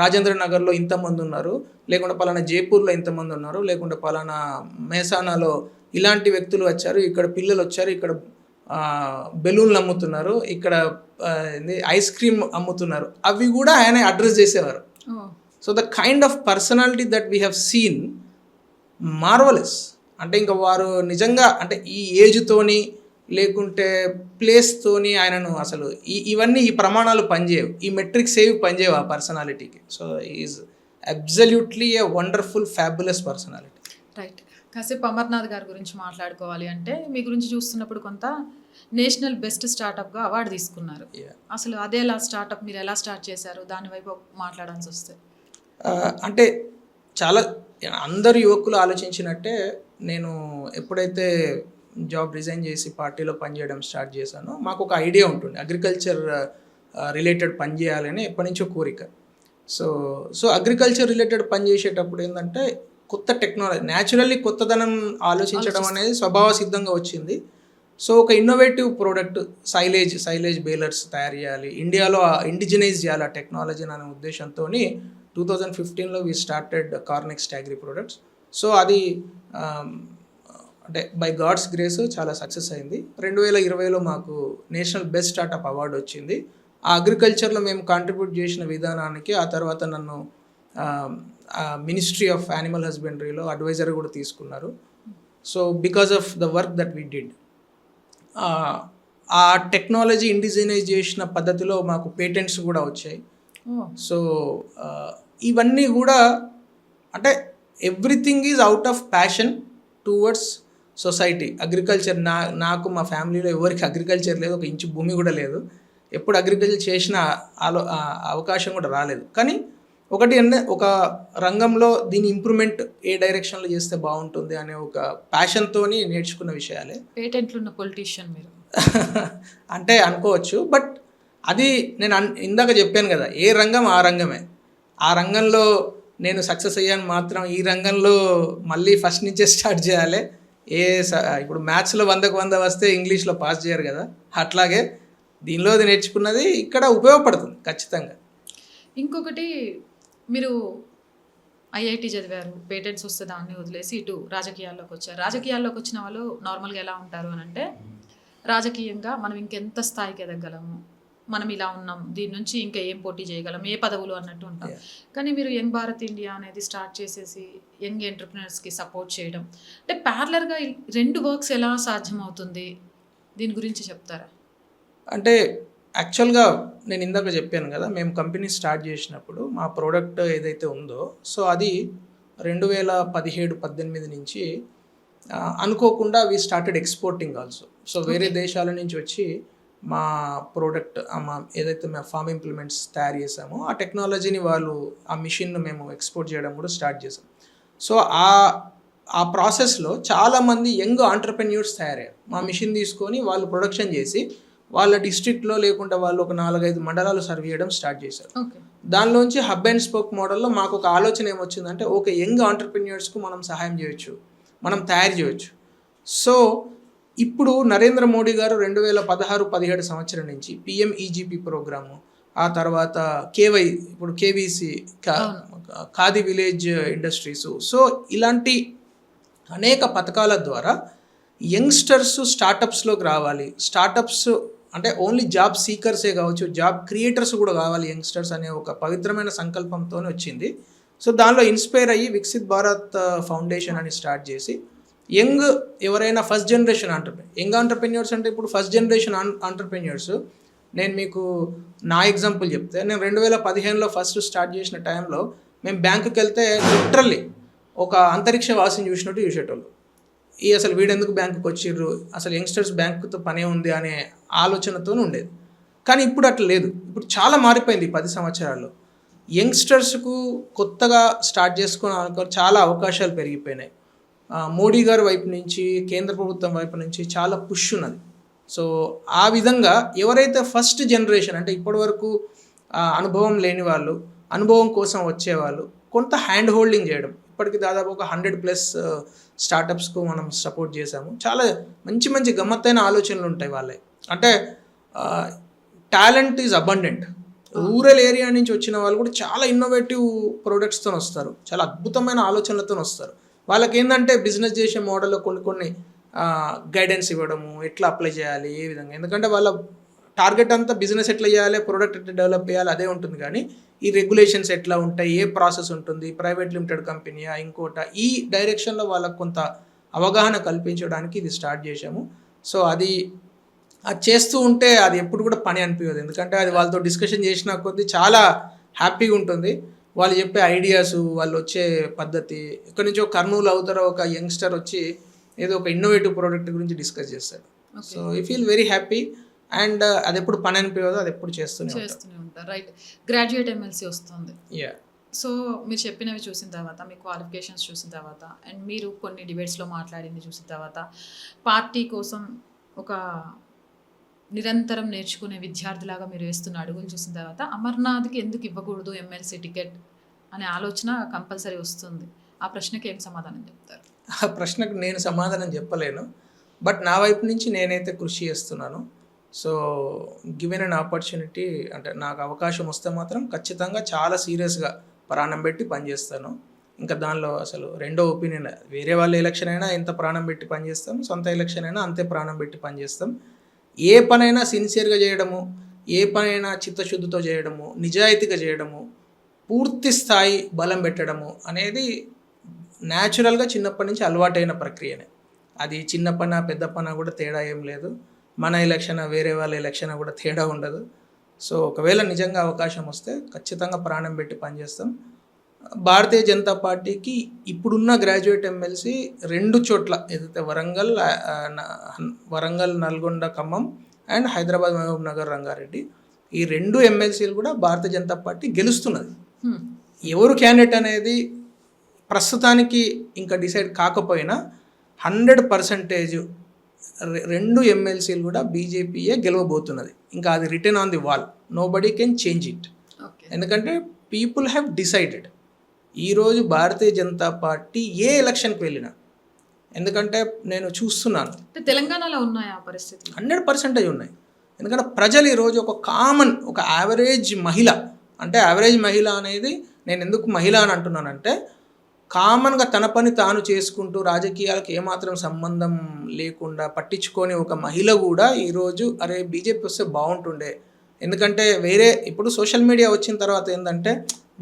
రాజేంద్ర నగర్లో ఇంతమంది ఉన్నారు, లేకుంటే పలానా జైపూర్లో ఇంతమంది ఉన్నారు, లేకుంటే పలానా మెహసానాలో ఇలాంటి వ్యక్తులు వచ్చారు, ఇక్కడ పిల్లలు వచ్చారు, ఇక్కడ బెలూన్లు అమ్ముతున్నారు, ఇక్కడ ఐస్ క్రీమ్ అమ్ముతున్నారు, అవి కూడా ఆయన అడ్రస్ చేసేవారు. So the kind of personality that we have seen marvellous. అంటే ఇంకా వారు నిజంగా అంటే ఈ ఏజ్తోని లేకుంటే ప్లేస్తోని ఆయనను అసలు ఇవన్నీ ఈ ప్రమాణాలు పనిచేయవు, ఈ మెట్రిక్స్ ఏవి పనిచేయవు ఆ పర్సనాలిటీకి. So is absolutely a wonderful fabulous personality. Right. కాసేపు అమర్నాథ్ గారి గురించి మాట్లాడుకోవాలి అంటే మీ గురించి చూస్తున్నప్పుడు కొంత నేషనల్ బెస్ట్ స్టార్టప్గా అవార్డు తీసుకున్నారు. అసలు అదే స్టార్టప్ మీరు ఎలా స్టార్ట్ చేశారు, దాని వైపు మాట్లాడాల్సి వస్తే? అంటే చాలా అందరు యువకులు ఆలోచించినట్టే నేను ఎప్పుడైతే జాబ్ రిజైన్ చేసి పార్టీలో పనిచేయడం స్టార్ట్ చేశానో మాకు ఒక ఐడియా ఉంటుంది, అగ్రికల్చర్ రిలేటెడ్ పని చేయాలని ఎప్పటి నుంచో కోరిక. సో అగ్రికల్చర్ రిలేటెడ్ పని చేసేటప్పుడు ఏంటంటే కొత్త టెక్నాలజీ, న్యాచురల్లీ కొత్తదనం ఆలోచించడం అనేది స్వభావ సిద్ధంగా వచ్చింది. సో ఒక ఇన్నోవేటివ్ ప్రోడక్ట్ సైలేజ్ బేలర్స్ తయారు చేయాలి, ఇండియాలో ఇండిజినైజ్ చేయాలి ఆ టెక్నాలజీని అనే ఉద్దేశంతో 2015లో we started Cornext agri products. So అది అంటే బై గాడ్స్ గ్రేస్ చాలా సక్సెస్ అయింది. 2020లో మాకు నేషనల్ బెస్ట్ స్టార్టప్ అవార్డు వచ్చింది. ఆ అగ్రికల్చర్లో మేము కాంట్రిబ్యూట్ చేసిన విధానానికి ఆ తర్వాత నన్ను మినిస్ట్రీ ఆఫ్ యానిమల్ హస్బెండరీలో అడ్వైజర్ కూడా తీసుకున్నారు. So because of the work that we did, ఆ టెక్నాలజీ ఇండిజినైజ్ చేసిన పద్ధతిలో మాకు పేటెంట్స్ కూడా వచ్చాయి. సో ఇవన్నీ కూడా అంటే everything is out of passion towards society. Agriculture నాకు మా ఫ్యామిలీలో ఎవరికి అగ్రికల్చర్ లేదు, ఒక ఇంచు భూమి కూడా లేదు, ఎప్పుడు అగ్రికల్చర్ చేసిన అవకాశం కూడా రాలేదు. కానీ ఒకటి అంటే ఒక రంగంలో దీని ఇంప్రూవ్మెంట్ ఏ డైరెక్షన్లో చేస్తే బాగుంటుంది అనే ఒక ప్యాషన్తో నేర్చుకున్న విషయాలే. పేటెంట్లు ఉన్న పొలిటీషియన్ మీరు అంటే అనుకోవచ్చు, బట్ అది నేను ఇందాక చెప్పాను కదా, ఏ రంగం ఆ రంగమే. ఆ రంగంలో నేను సక్సెస్ అయ్యాను మాత్రం ఈ రంగంలో మళ్ళీ ఫస్ట్ నుంచే స్టార్ట్ చేయాలి. ఇప్పుడు మ్యాథ్స్లో 100కు 100 వస్తే ఇంగ్లీష్లో పాస్ చేయరు కదా, అట్లాగే దీనిలో నేర్చుకున్నది ఇక్కడ ఉపయోగపడుతుంది ఖచ్చితంగా. ఇంకొకటి, మీరు ఐఐటి చదివారు, పేటెంట్స్ వస్తే దాన్ని వదిలేసి ఇటు రాజకీయాల్లోకి వచ్చారు. రాజకీయాల్లోకి వచ్చిన వాళ్ళు నార్మల్గా ఎలా ఉంటారు అని అంటే, రాజకీయంగా మనం ఇంకెంత స్థాయికి ఎదగలము, మనం ఇలా ఉన్నాం, దీని నుంచి ఇంకా ఏం పోటీ చేయగలం, ఏ పదవులు అన్నట్టు ఉంటాం. కానీ మీరు యంగ్ భారత్ ఇండియా అనేది స్టార్ట్ చేసేసి యంగ్ ఎంటర్ప్రినర్స్కి సపోర్ట్ చేయడం, అంటే ప్యారలర్గా 2 వర్క్స్ ఎలా సాధ్యమవుతుంది, దీని గురించి చెప్తారా? అంటే యాక్చువల్గా నేను ఇందాక చెప్పాను కదా, మేము కంపెనీ స్టార్ట్ చేసినప్పుడు మా ప్రోడక్ట్ ఏదైతే ఉందో, సో అది 2017-18 నుంచి అనుకోకుండా we started exporting also. So వేరే దేశాల నుంచి వచ్చి మా ప్రోడక్ట్ ఏదైతే మేము ఫార్మ్ ఇంప్లిమెంట్స్ తయారు చేసామో ఆ టెక్నాలజీని వాళ్ళు ఆ మిషన్ను మేము ఎక్స్పోర్ట్ చేయడం కూడా స్టార్ట్ చేసాం. సో ఆ ప్రాసెస్లో చాలామంది యంగ్ ఆంటర్ప్రెన్యూర్స్ తయారయ్యారు. మా మిషన్ తీసుకొని వాళ్ళు ప్రొడక్షన్ చేసి వాళ్ళ డిస్ట్రిక్ట్లో లేకుండా వాళ్ళు ఒక 4-5 మండలాలు సర్వ్ చేయడం స్టార్ట్ చేశారు. దానిలోంచి హబ్ అండ్ స్పోక్ మోడల్లో మాకు ఒక ఆలోచన ఏమొచ్చిందంటే, ఒక యంగ్ ఆంటర్ప్రెన్యూర్స్కు మనం సహాయం చేయొచ్చు, మనం తయారు చేయొచ్చు. సో ఇప్పుడు నరేంద్ర మోడీ గారు 2016-17 సంవత్సరం నుంచి PMEGP ప్రోగ్రాము, ఆ తర్వాత ఇప్పుడు KVC khadi village industries, so ఇలాంటి అనేక పథకాల ద్వారా యంగ్స్టర్స్ స్టార్టప్స్లోకి రావాలి. స్టార్టప్స్ అంటే ఓన్లీ జాబ్ సీకర్సే కావచ్చు, జాబ్ క్రియేటర్స్ కూడా కావాలి యంగ్స్టర్స్ అనే ఒక పవిత్రమైన సంకల్పంతోనే వచ్చింది. సో దానిలో ఇన్స్పైర్ అయ్యి వికసిత్ భారత్ ఫౌండేషన్ అని స్టార్ట్ చేసి ఎవరైనా ఫస్ట్ జనరేషన్ యంగ్ ఆంటర్ప్రెన్యూర్స్ అంటే ఇప్పుడు ఫస్ట్ జనరేషన్ ఆంటర్ప్రెన్యూర్స్, నేను మీకు నా ఎగ్జాంపుల్ చెప్తే, నేను 2015లో ఫస్ట్ స్టార్ట్ చేసిన టైంలో మేము బ్యాంకుకి వెళ్తే లిటరల్లీ ఒక అంతరిక్ష వాసిని చూసినట్టు చూసేటోళ్ళు. అసలు వీడెందుకు బ్యాంకుకి వచ్చిర్రు, అసలు యంగ్స్టర్స్ బ్యాంకుతో పనే ఉంది అనే ఆలోచనతో ఉండేది. కానీ ఇప్పుడు అట్లా లేదు. ఇప్పుడు చాలా మారిపోయింది 10 సంవత్సరాల్లో. యంగ్స్టర్స్కు కొత్తగా స్టార్ట్ చేసుకున్న చాలా అవకాశాలు పెరిగిపోయినాయి. మోడీ గారి వైపు నుంచి, కేంద్ర ప్రభుత్వం వైపు నుంచి చాలా పుష్ ఉన్నది. సో ఆ విధంగా ఎవరైతే ఫస్ట్ జనరేషన్ అంటే ఇప్పటివరకు అనుభవం లేని వాళ్ళు, అనుభవం కోసం వచ్చేవాళ్ళు కొంత హ్యాండ్ హోల్డింగ్ చేయడం, ఇప్పటికి దాదాపు ఒక 100+ స్టార్టప్స్కు మనం సపోర్ట్ చేశాము. చాలా మంచి మంచి గమ్మత్తైన ఆలోచనలు ఉంటాయి వాళ్ళే. అంటే talent is abundant. Rural area నుంచి వచ్చిన వాళ్ళు కూడా చాలా ఇన్నోవేటివ్ ప్రోడక్ట్స్తో వస్తారు, చాలా అద్భుతమైన ఆలోచనలతో వస్తారు. వాళ్ళకి ఏంటంటే బిజినెస్ చేసే మోడల్లో కొన్ని గైడెన్స్ ఇవ్వడము, ఎట్లా అప్లై చేయాలి, ఏ విధంగా. ఎందుకంటే వాళ్ళ టార్గెట్ అంతా బిజినెస్ ఎట్లా చేయాలి, ప్రోడక్ట్ ఎట్లా డెవలప్ చేయాలి అదే ఉంటుంది. కానీ ఈ రెగ్యులేషన్స్ ఎట్లా ఉంటాయి, ఏ ప్రాసెస్ ఉంటుంది, ప్రైవేట్ లిమిటెడ్ కంపెనీయా ఇంకోట, ఈ డైరెక్షన్లో వాళ్ళకు కొంత అవగాహన కల్పించడానికి ఇది స్టార్ట్ చేశాము. సో అది చేస్తూ ఉంటే అది ఎప్పుడు కూడా పని అనిపించదు. ఎందుకంటే అది వాళ్ళతో డిస్కషన్ చేసిన కొద్దీ చాలా హ్యాపీగా ఉంటుంది. వాళ్ళు చెప్పే ఐడియాస్, వాళ్ళు వచ్చే పద్ధతి. ఇక్కడి నుంచి ఒక కర్నూలు అవుతారో ఒక యంగ్స్టర్ వచ్చి ఏదో ఒక ఇన్నోవేటివ్ ప్రోడక్ట్ గురించి డిస్కస్ చేస్తారు. So I feel very happy. And అది ఎప్పుడు పని అనిపించదు, అది ఎప్పుడు చేస్తూనే ఉంటారు. రైట్. గ్రాడ్యుయేట్ ఎమ్మెల్సీ వస్తుంది. యా. సో మీరు చెప్పినవి చూసిన తర్వాత, మీ క్వాలిఫికేషన్స్ చూసిన తర్వాత, అండ్ మీరు కొన్ని డిబేట్స్లో మాట్లాడింది చూసిన తర్వాత, పార్టీ కోసం ఒక నిరంతరం నేర్చుకునే విద్యార్థిలాగా మీరు వేస్తున్న అడుగులు చూసిన తర్వాత, అమర్నాథ్కి ఎందుకు ఇవ్వకూడదు ఎమ్మెల్సీ టికెట్ అనే ఆలోచన కంపల్సరీ వస్తుంది. ఆ ప్రశ్నకి ఏం సమాధానం చెప్తారు? ఆ ప్రశ్నకు నేను సమాధానం చెప్పలేను, బట్ నా వైపు నుంచి నేనైతే కృషి చేస్తున్నాను. సో గివెన్ అన్ ఆపర్చునిటీ, అంటే నాకు అవకాశం వస్తే మాత్రం ఖచ్చితంగా చాలా సీరియస్గా ప్రాణం పెట్టి పనిచేస్తాను. ఇంకా దానిలో అసలు రెండో ఒపీనియన్, వేరే వాళ్ళ ఎలక్షన్ అయినా ఎంత ప్రాణం పెట్టి పనిచేస్తాం, సొంత ఎలక్షన్ అయినా అంతే ప్రాణం పెట్టి పనిచేస్తాం. ఏ పనైనా సిన్సియర్గా చేయడము, ఏ పనైనా చిత్తశుద్ధితో చేయడము, నిజాయితీగా చేయడము, పూర్తి స్థాయి బలం పెట్టడము అనేది న్యాచురల్గా చిన్నప్పటి నుంచి అలవాటైన ప్రక్రియనే. అది చిన్న పన పెద్ద పన కూడా తేడా ఏం లేదు. మన ఎలక్షన్ వేరే వాళ్ళ ఎలక్షన్ కూడా తేడా ఉండదు. సో ఒకవేళ నిజంగా అవకాశం వస్తే ఖచ్చితంగా ప్రాణం పెట్టి పనిచేస్తాం. భారతీయ జనతా పార్టీకి ఇప్పుడున్న గ్రాడ్యుయేట్ ఎమ్మెల్సీ 2 చోట్ల, ఏదైతే వరంగల్, నల్గొండ, ఖమ్మం అండ్ హైదరాబాద్, మహబూబ్ నగర్, రంగారెడ్డి, ఈ 2 ఎమ్మెల్సీలు కూడా భారతీయ జనతా పార్టీ గెలుస్తున్నది. ఎవరు క్యాండిడేట్ అనేది ప్రస్తుతానికి ఇంకా డిసైడ్ కాకపోయినా 100% 2 ఎమ్మెల్సీలు కూడా బీజేపీయే గెలవబోతున్నది. ఇంకా అది return on the wall, nobody can change it. ఎందుకంటే పీపుల్ హ్యావ్ డిసైడెడ్. ఈరోజు భారతీయ జనతా పార్టీ ఏ ఎలక్షన్కి వెళ్ళినా, ఎందుకంటే నేను చూస్తున్నాను తెలంగాణలో ఉన్నాయి ఆ పరిస్థితి 100% ఉన్నాయి. ఎందుకంటే ప్రజలు ఈరోజు ఒక కామన్, ఒక యావరేజ్ మహిళ, అంటే యావరేజ్ మహిళ అనేది నేను ఎందుకు మహిళ అని అంటున్నానంటే, కామన్గా తన పని తాను చేసుకుంటూ రాజకీయాలకు ఏమాత్రం సంబంధం లేకుండా పట్టించుకొని ఒక మహిళ కూడా ఈరోజు అరే బీజేపీ వస్తే బాగుంటుండే. ఎందుకంటే వేరే ఇప్పుడు సోషల్ మీడియా వచ్చిన తర్వాత ఏంటంటే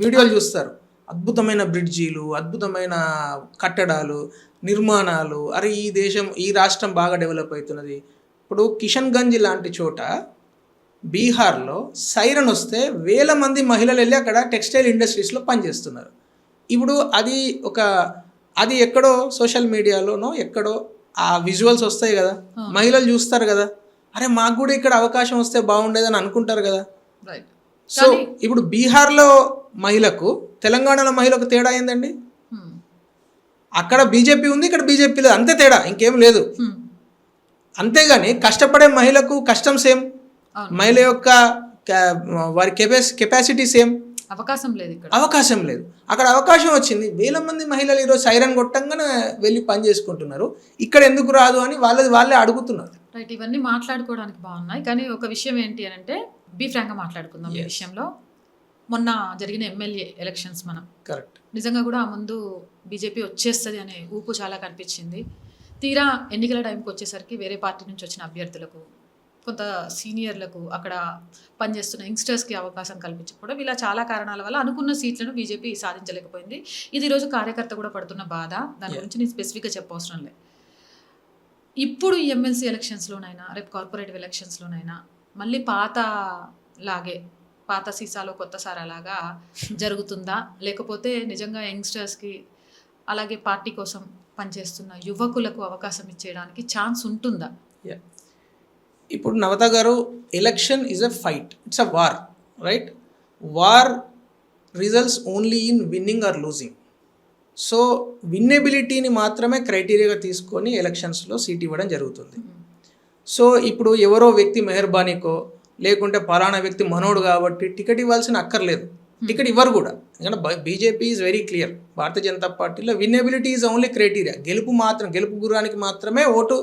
వీడియోలు చూస్తారు, అద్భుతమైన బ్రిడ్జీలు, అద్భుతమైన కట్టడాలు, నిర్మాణాలు, అరే ఈ దేశం, ఈ రాష్ట్రం బాగా డెవలప్ అవుతున్నది. ఇప్పుడు కిషన్గంజ్ లాంటి చోట బీహార్లో సైరన్ వస్తే 1000 మంది మహిళలు వెళ్ళి అక్కడ టెక్స్టైల్ ఇండస్ట్రీస్లో పనిచేస్తున్నారు. ఇప్పుడు అది ఎక్కడో సోషల్ మీడియాలోనో ఎక్కడో ఆ విజువల్స్ వస్తాయి కదా, మహిళలు చూస్తారు కదా, అరే మాకు కూడా ఇక్కడ అవకాశం వస్తే బాగుండేదని అనుకుంటారు కదా. సో ఇప్పుడు బీహార్లో మహిళకు తెలంగాణలో మహిళకు తేడా ఏందండి? అక్కడ బీజేపీ ఉంది, ఇక్కడ బీజేపీ లేదు, అంతే తేడా, ఇంకేం లేదు. అంతేగాని కష్టపడే మహిళకు కష్టం సేమ్, మహిళ యొక్క వారి కెపాసిటీ సేమ్. అవకాశం లేదు. అక్కడ అవకాశం వచ్చింది, 1000 మంది మహిళలు ఈరోజు సైరన్ కొట్టంగానే వెళ్ళి పని చేసుకుంటున్నారు. ఇక్కడ ఎందుకు రాదు అని వాళ్ళే అడుగుతున్నారు. రైట్. ఇవన్నీ మాట్లాడుకోవడానికి బాగున్నాయి, కానీ ఒక విషయం ఏంటి అని అంటే, బీ ఫ్రాంక్గా మాట్లాడుకుందాం ఈ విషయంలో. మొన్న జరిగిన ఎమ్మెల్యే ఎలక్షన్స్ మనం కరెక్ట్, నిజంగా కూడా ఆ ముందు బీజేపీ వచ్చేస్తుంది అనే ఊపు చాలా కనిపించింది. తీరా ఎన్నికల టైంకి వచ్చేసరికి వేరే పార్టీ నుంచి వచ్చిన అభ్యర్థులకు, కొంత సీనియర్లకు, అక్కడ పనిచేస్తున్న యంగ్స్టర్స్కి అవకాశం కల్పించకపోవడం, ఇలా చాలా కారణాల వల్ల అనుకున్న సీట్లను బీజేపీ సాధించలేకపోయింది. ఇది ఈరోజు కార్యకర్త కూడా పడుతున్న బాధ. దాని గురించి నేను స్పెసిఫిక్గా చెప్పవసరం లేదు. ఇప్పుడు ఈ ఎమ్మెల్సీ ఎలక్షన్స్లోనైనా, రేపు కార్పొరేటివ్ ఎలక్షన్స్లోనైనా మళ్ళీ పాత లాగే పాత సీసాలో కొత్త సారాలాగా జరుగుతుందా, లేకపోతే నిజంగా యంగ్స్టర్స్కి అలాగే పార్టీ కోసం పనిచేస్తున్న యువకులకు అవకాశం ఇచ్చేయడానికి ఛాన్స్ ఉంటుందా? Yeah. ఇప్పుడు Navata garu, election is a fight, it's a war, right? War results only in winning or losing. So విన్నెబిలిటీని మాత్రమే క్రైటీరియాగా తీసుకొని ఎలక్షన్స్లో సీట్ ఇవ్వడం జరుగుతుంది. సో ఇప్పుడు ఎవరో వ్యక్తి మెహర్బానీకో లేకుంటే పలానా వ్యక్తి మనోడు కాబట్టి టికెట్ ఇవ్వాల్సిన అక్కర్లేదు, టికెట్ ఇవ్వరు కూడా. ఎందుకంటే BJP is very clear, Bharatiya Janata పార్టీలో విన్నెబిలిటీ ఈజ్ ఓన్లీ క్రైటీరియా. గెలుపు గురానికి మాత్రమే ఓటు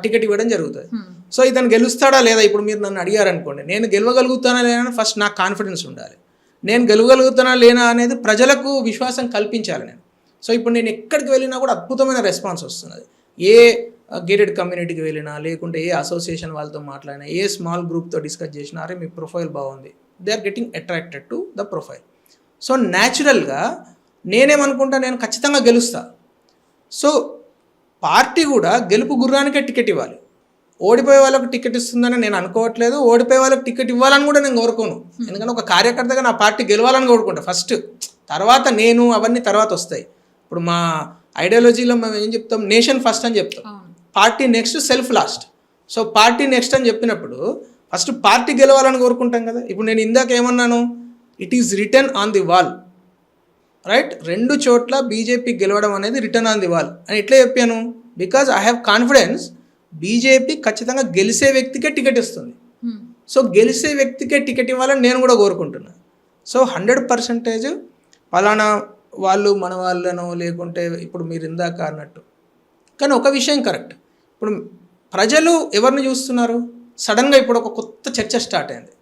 టికెట్ ఇవ్వడం జరుగుతుంది. సో ఇతను గెలుస్తాడా లేదా, ఇప్పుడు మీరు నన్ను అడిగారనుకోండి, నేను గెలవగలుగుతానా లేనా ఫస్ట్ నాకు కాన్ఫిడెన్స్ ఉండాలి. నేను గెలవగలుగుతానా లేనా అనేది ప్రజలకు విశ్వాసం కల్పించాలి నేను. సో ఇప్పుడు నేను ఎక్కడికి వెళ్ళినా కూడా అద్భుతమైన రెస్పాన్స్ వస్తున్నది. ఏ గేటెడ్ కమ్యూనిటీకి వెళ్ళినా, లేకుంటే ఏ అసోసియేషన్ వాళ్ళతో మాట్లాడినా, ఏ స్మాల్ గ్రూప్తో డిస్కస్ చేసినా, అరే మీ ప్రొఫైల్ బాగుంది, they are getting attracted to the profile. So న్యాచురల్గా నేనేమనుకుంటా, నేను ఖచ్చితంగా గెలుస్తా. సో పార్టీ కూడా గెలుపు గుర్రానికే టికెట్ ఇవ్వాలి. ఓడిపోయే వాళ్ళకి టికెట్ ఇస్తుందని నేను అనుకోవట్లేదు, ఓడిపోయే వాళ్ళకి టికెట్ ఇవ్వాలని కూడా నేను కోరుకోను. ఎందుకంటే ఒక కార్యకర్తగా నా పార్టీ గెలవాలని కోరుకుంటా ఫస్ట్, తర్వాత నేను అవన్నీ తర్వాత వస్తాయి. ఇప్పుడు మా ఐడియాలజీలో మేము ఏం చెప్తాం, నేషన్ ఫస్ట్ అని చెప్తాం, party next, self last. So party next అని చెప్పినప్పుడు ఫస్ట్ పార్టీ గెలవాలని కోరుకుంటాం కదా. ఇప్పుడు నేను ఇందాక ఏమన్నాను, it is return on the wall, right? 2 చోట్ల బీజేపీ గెలవడం అనేది రిటర్న్ ఆన్ ది వాల్ అని ఎట్లా చెప్పాను, because I have confidence BJP ఖచ్చితంగా గెలిచే వ్యక్తికే టికెట్ ఇస్తుంది. సో గెలిచే వ్యక్తికే టికెట్ ఇవ్వాలని నేను కూడా కోరుకుంటున్నాను. సో 100% పలానా వాళ్ళు మన వాళ్ళను, లేకుంటే ఇప్పుడు మీరు ఇందాక అన్నట్టు. కానీ ఒక విషయం కరెక్ట్, ఇప్పుడు ప్రజలు ఎవరిని చూస్తున్నారు, సడన్గా ఇప్పుడు ఒక కొత్త చర్చ స్టార్ట్ అయింది.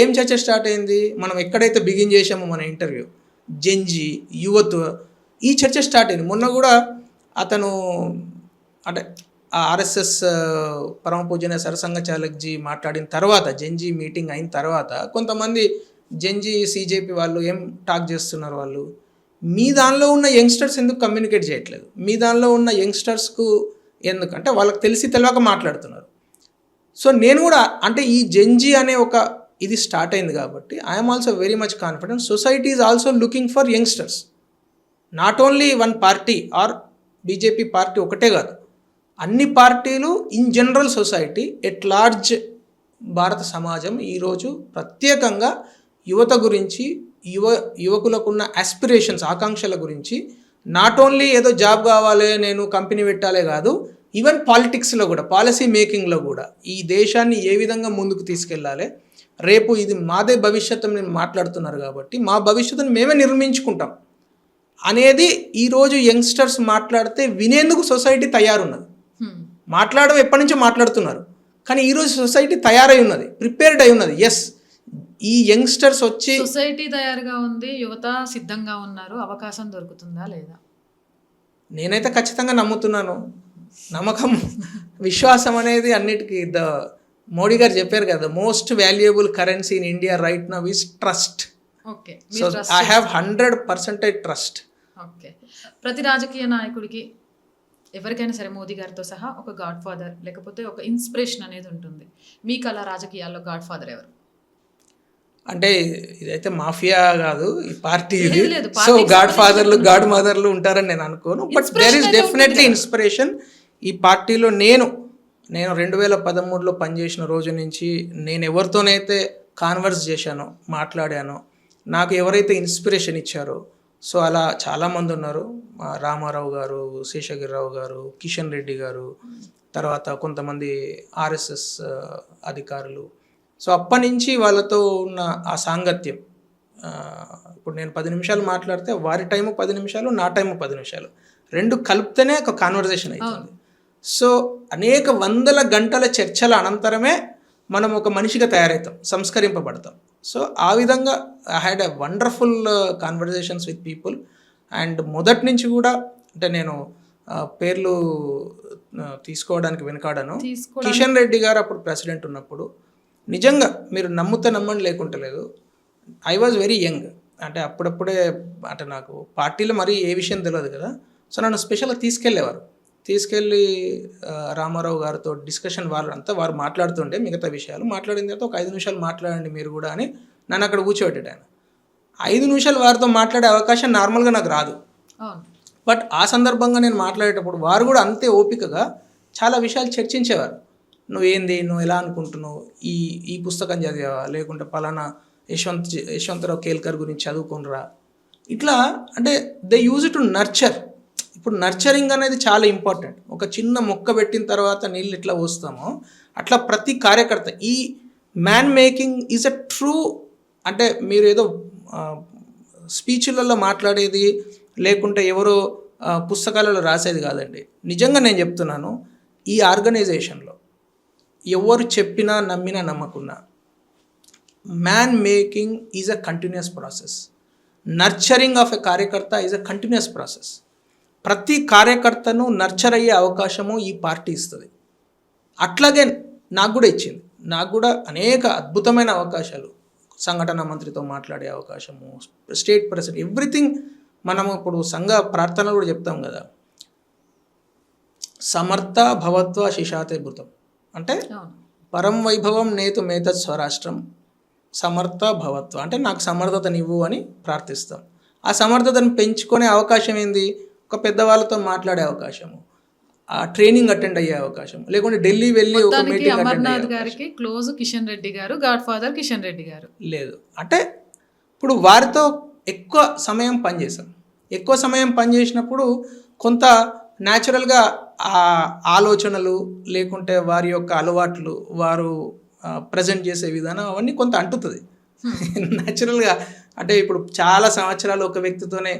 ఏం చర్చ స్టార్ట్ అయింది, మనం ఎక్కడైతే బిగిన్ చేసామో మన ఇంటర్వ్యూ, జెన్జీ, యువత్, ఈ చర్చ స్టార్ట్ అయింది. మొన్న కూడా అతను అంటే ఆర్ఎస్ఎస్ పరమ పూజనీయ సరసంఘ చాలక్జీ మాట్లాడిన తర్వాత, జెన్జీ మీటింగ్ అయిన తర్వాత కొంతమంది జెన్జీ సీజేపీ వాళ్ళు ఏం టాక్ చేస్తున్నారు, వాళ్ళు మీ దానిలో ఉన్న యంగ్స్టర్స్ ఎందుకు కమ్యూనికేట్ చేయట్లేదు, మీ దానిలో ఉన్న యంగ్స్టర్స్కు ఎందుకంటే వాళ్ళకి తెలియక మాట్లాడుతున్నారు. సో నేను కూడా అంటే ఈ జెన్జీ అనే ఒక ఇది స్టార్ట్ అయింది కాబట్టి I'm also very much confident society is also looking for youngsters, not only one party or BJP party ఒకటే కాదు, అన్ని పార్టీలు in general society at large భారత సమాజం ఈరోజు ప్రత్యేకంగా యువత గురించి, యువకులకున్న ఆస్పిరేషన్స్, ఆకాంక్షల గురించి, నాట్ ఓన్లీ ఏదో జాబ్ కావాలి నేను కంపెనీ పెట్టాలే కాదు, ఈవెన్ పాలిటిక్స్లో కూడా, పాలసీ మేకింగ్లో కూడా ఈ దేశాన్ని ఏ విధంగా ముందుకు తీసుకెళ్ళాలి, రేపు ఇది మాదే భవిష్యత్తు నేను మాట్లాడుతున్నారు కాబట్టి మా భవిష్యత్తును మేమే నిర్మించుకుంటాం అనేది ఈరోజు యంగ్స్టర్స్ మాట్లాడితే వినేందుకు సొసైటీ తయారున్నది. మాట్లాడడం ఎప్పటి నుంచో మాట్లాడుతున్నారు, కానీ ఈరోజు సొసైటీ తయారై ఉన్నది, ప్రిపేర్డ్ అయి ఉన్నది. ఎస్, ఈ యంగ్స్టర్స్ వచ్చి సొసైటీ తయారుగా ఉంది, యువత సిద్ధంగా ఉన్నారు, అవకాశం దొరుకుతుందా లేదా? నేనైతే ఖచ్చితంగా నమ్ముతున్నాను. నమ్మకం, విశ్వాసం అనేది అన్నిటికీ మోడీ గారు చెప్పారు కదా, most valuable currency in India right now is trust. Okay, so I have 100% trust. Okay, ప్రతి రాజకీయ నాయకుడికి ఎవరికైనా సరే మోదీ గారితో సహా ఒక గాడ్ ఫాదర్ లేకపోతే ఒక ఇన్స్పిరేషన్ అనేది ఉంటుంది. మీకు అలా రాజకీయాల్లో గాడ్ ఫాదర్ ఎవరు? అంటే ఇదైతే మాఫియా కాదు ఈ పార్టీ, లేదు, సో గాడ్ ఫాదర్లు గాడ్ మదర్లు ఉంటారని నేను అనుకోను. But there is definitely inspiration. ఈ పార్టీలో నేను 2013లో పనిచేసిన రోజు నుంచి నేను ఎవరితోనైతే కాన్వర్స్ చేశానో, మాట్లాడానో, నాకు ఎవరైతే ఇన్స్పిరేషన్ ఇచ్చారో, సో అలా చాలామంది ఉన్నారు. రామారావు గారు, శేషగిరిరావు గారు, కిషన్ రెడ్డి గారు, తర్వాత కొంతమంది ఆర్ఎస్ఎస్ అధికారులు. సో అప్పటి నుంచి వాళ్ళతో ఉన్న ఆ సాంగత్యం, ఇప్పుడు నేను 10 నిమిషాలు మాట్లాడితే వారి టైము 10 నిమిషాలు, నా టైము 10 నిమిషాలు, రెండు కలిపితేనే ఒక కాన్వర్జేషన్ అవుతుంది. సో అనేక వందల గంటల చర్చల అనంతరమే మనం ఒక మనిషిగా తయారవుతాం, సంస్కరింపబడతాం. సో ఆ విధంగా I had a wonderful conversations with people. And మొదటి నుంచి కూడా అంటే నేను పేర్లు తీసుకోవడానికి వెనకాడను. కిషన్ రెడ్డి గారు అప్పుడు ప్రెసిడెంట్ ఉన్నప్పుడు నిజంగా మీరు నమ్మండి లేకుంటలేదు, ఐ వాజ్ వెరీ యంగ్. అంటే అప్పుడప్పుడే అంటే నాకు పార్టీలో మరీ ఏ విషయం తెలియదు కదా. సో నన్ను స్పెషల్గా తీసుకెళ్ళి రామారావు గారితో డిస్కషన్ వారు మాట్లాడుతుండే మిగతా విషయాలు. మాట్లాడిన తర్వాత ఒక 5 నిమిషాలు మాట్లాడండి మీరు కూడా అని నన్ను అక్కడ కూర్చోబెట్టాడు ఆయన. 5 నిమిషాలు వారితో మాట్లాడే అవకాశం నార్మల్గా నాకు రాదు. అవును. బట్ ఆ సందర్భంగా నేను మాట్లాడేటప్పుడు వారు కూడా అంతే ఓపికగా చాలా విషయాలు చర్చించేవారు. నువ్వు ఎలా అనుకుంటున్నావు, ఈ పుస్తకం చదివావా, లేకుంటే పలానా యశ్వంతరావు కేల్కర్ గురించి చదువుకునిరా, ఇట్లా. అంటే దే యూజ్ టు నర్చర్. ఇప్పుడు నర్చరింగ్ అనేది చాలా ఇంపార్టెంట్. ఒక చిన్న మొక్క పెట్టిన తర్వాత నీళ్ళు ఎట్లా పోస్తామో అట్లా ప్రతి కార్యకర్త ఈ man making is a true. అంటే మీరు ఏదో స్పీచ్లలో మాట్లాడేది లేకుంటే ఎవరో పుస్తకాలలో రాసేది కాదండి. నిజంగా నేను చెప్తున్నాను, ఈ ఆర్గనైజేషన్లో ఎవరు చెప్పినా నమ్మినా నమ్మకున్నా man making is a continuous process. Nurturing of a కార్యకర్త ఈజ్ అ కంటిన్యూస్ ప్రాసెస్. ప్రతి కార్యకర్తను నర్చర్ అయ్యే అవకాశము ఈ పార్టీ ఇస్తుంది. అట్లాగే నాకు కూడా ఇచ్చింది. నాకు కూడా అనేక అద్భుతమైన అవకాశాలు, సంఘటన మంత్రితో మాట్లాడే అవకాశము, స్టేట్ ప్రెసిడెంట్, ఎవ్రీథింగ్. మనము ఇప్పుడు సంఘ ప్రార్థనలు కూడా చెప్తాం కదా, సమర్థ భవత్వ శిషాతే భృతం. అంటే పరం వైభవం నేతు మేతత్ స్వరాష్ట్రం సమర్థ భవత్వ అంటే నాకు సమర్థతనివ్వు అని ప్రార్థిస్తాం. ఆ సమర్థతను పెంచుకునే అవకాశం ఏంది? ఒక పెద్దవాళ్ళతో మాట్లాడే అవకాశము, ఆ ట్రైనింగ్ అటెండ్ అయ్యే అవకాశం, లేకుంటే ఢిల్లీ వెళ్ళి ఒక మీటింగ్ అమర్నాథ్ గారికి క్లోజ్ కిషన్ రెడ్డి గారు, గాడ్ ఫాదర్ కిషన్ రెడ్డి గారు. లేదు అంటే ఇప్పుడు వారితో ఎక్కువ సమయం పనిచేసాం. ఎక్కువ సమయం పనిచేసినప్పుడు కొంత న్యాచురల్గా ఆ ఆలోచనలు లేకుంటే వారి యొక్క అలవాట్లు, వారు ప్రజెంట్ చేసే విధానం అవన్నీ కొంత అంటుతుంది న్యాచురల్గా. అంటే ఇప్పుడు చాలా సంవత్సరాలు ఒక వ్యక్తితోనే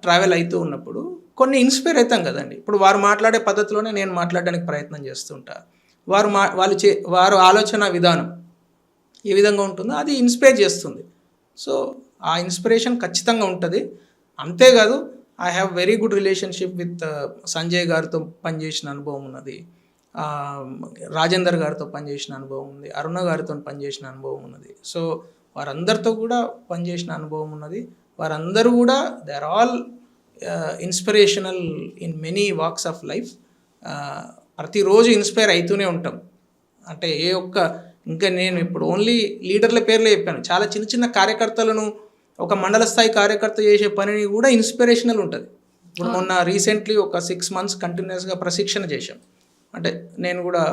ట్రావెల్ అవుతూ ఉన్నప్పుడు కొన్ని ఇన్స్పైర్ అవుతాం కదండి. ఇప్పుడు వారు మాట్లాడే పద్ధతిలోనే నేను మాట్లాడడానికి ప్రయత్నం చేస్తుంటా. వారు ఆలోచన విధానం ఏ విధంగా ఉంటుందో అది ఇన్స్పైర్ చేస్తుంది. సో ఆ ఇన్స్పిరేషన్ ఖచ్చితంగా ఉంటుంది. అంతేకాదు, I have very good relationship with Sanjay గారితో పనిచేసిన అనుభవం ఉన్నది, రాజేందర్ గారితో పనిచేసిన అనుభవం ఉంది, అరుణ గారితో పనిచేసిన అనుభవం ఉన్నది. సో వారందరితో కూడా పనిచేసిన అనుభవం ఉన్నది. వారందరూ కూడా they are all inspirational in many walks of life. ప్రతిరోజు ఇన్స్పైర్ అవుతూనే ఉంటాం. అంటే ఇంకా నేను ఇప్పుడు ఓన్లీ లీడర్ల పేర్లే చెప్పాను. చాలా చిన్న చిన్న కార్యకర్తలను, ఒక మండల స్థాయి కార్యకర్త చేసే పనిని కూడా ఇన్స్పిరేషనల్ ఉంటుంది. ఇప్పుడు మొన్న రీసెంట్లీ ఒక 6 months కంటిన్యూస్గా ప్రశిక్షణ చేశాం. అంటే నేను కూడా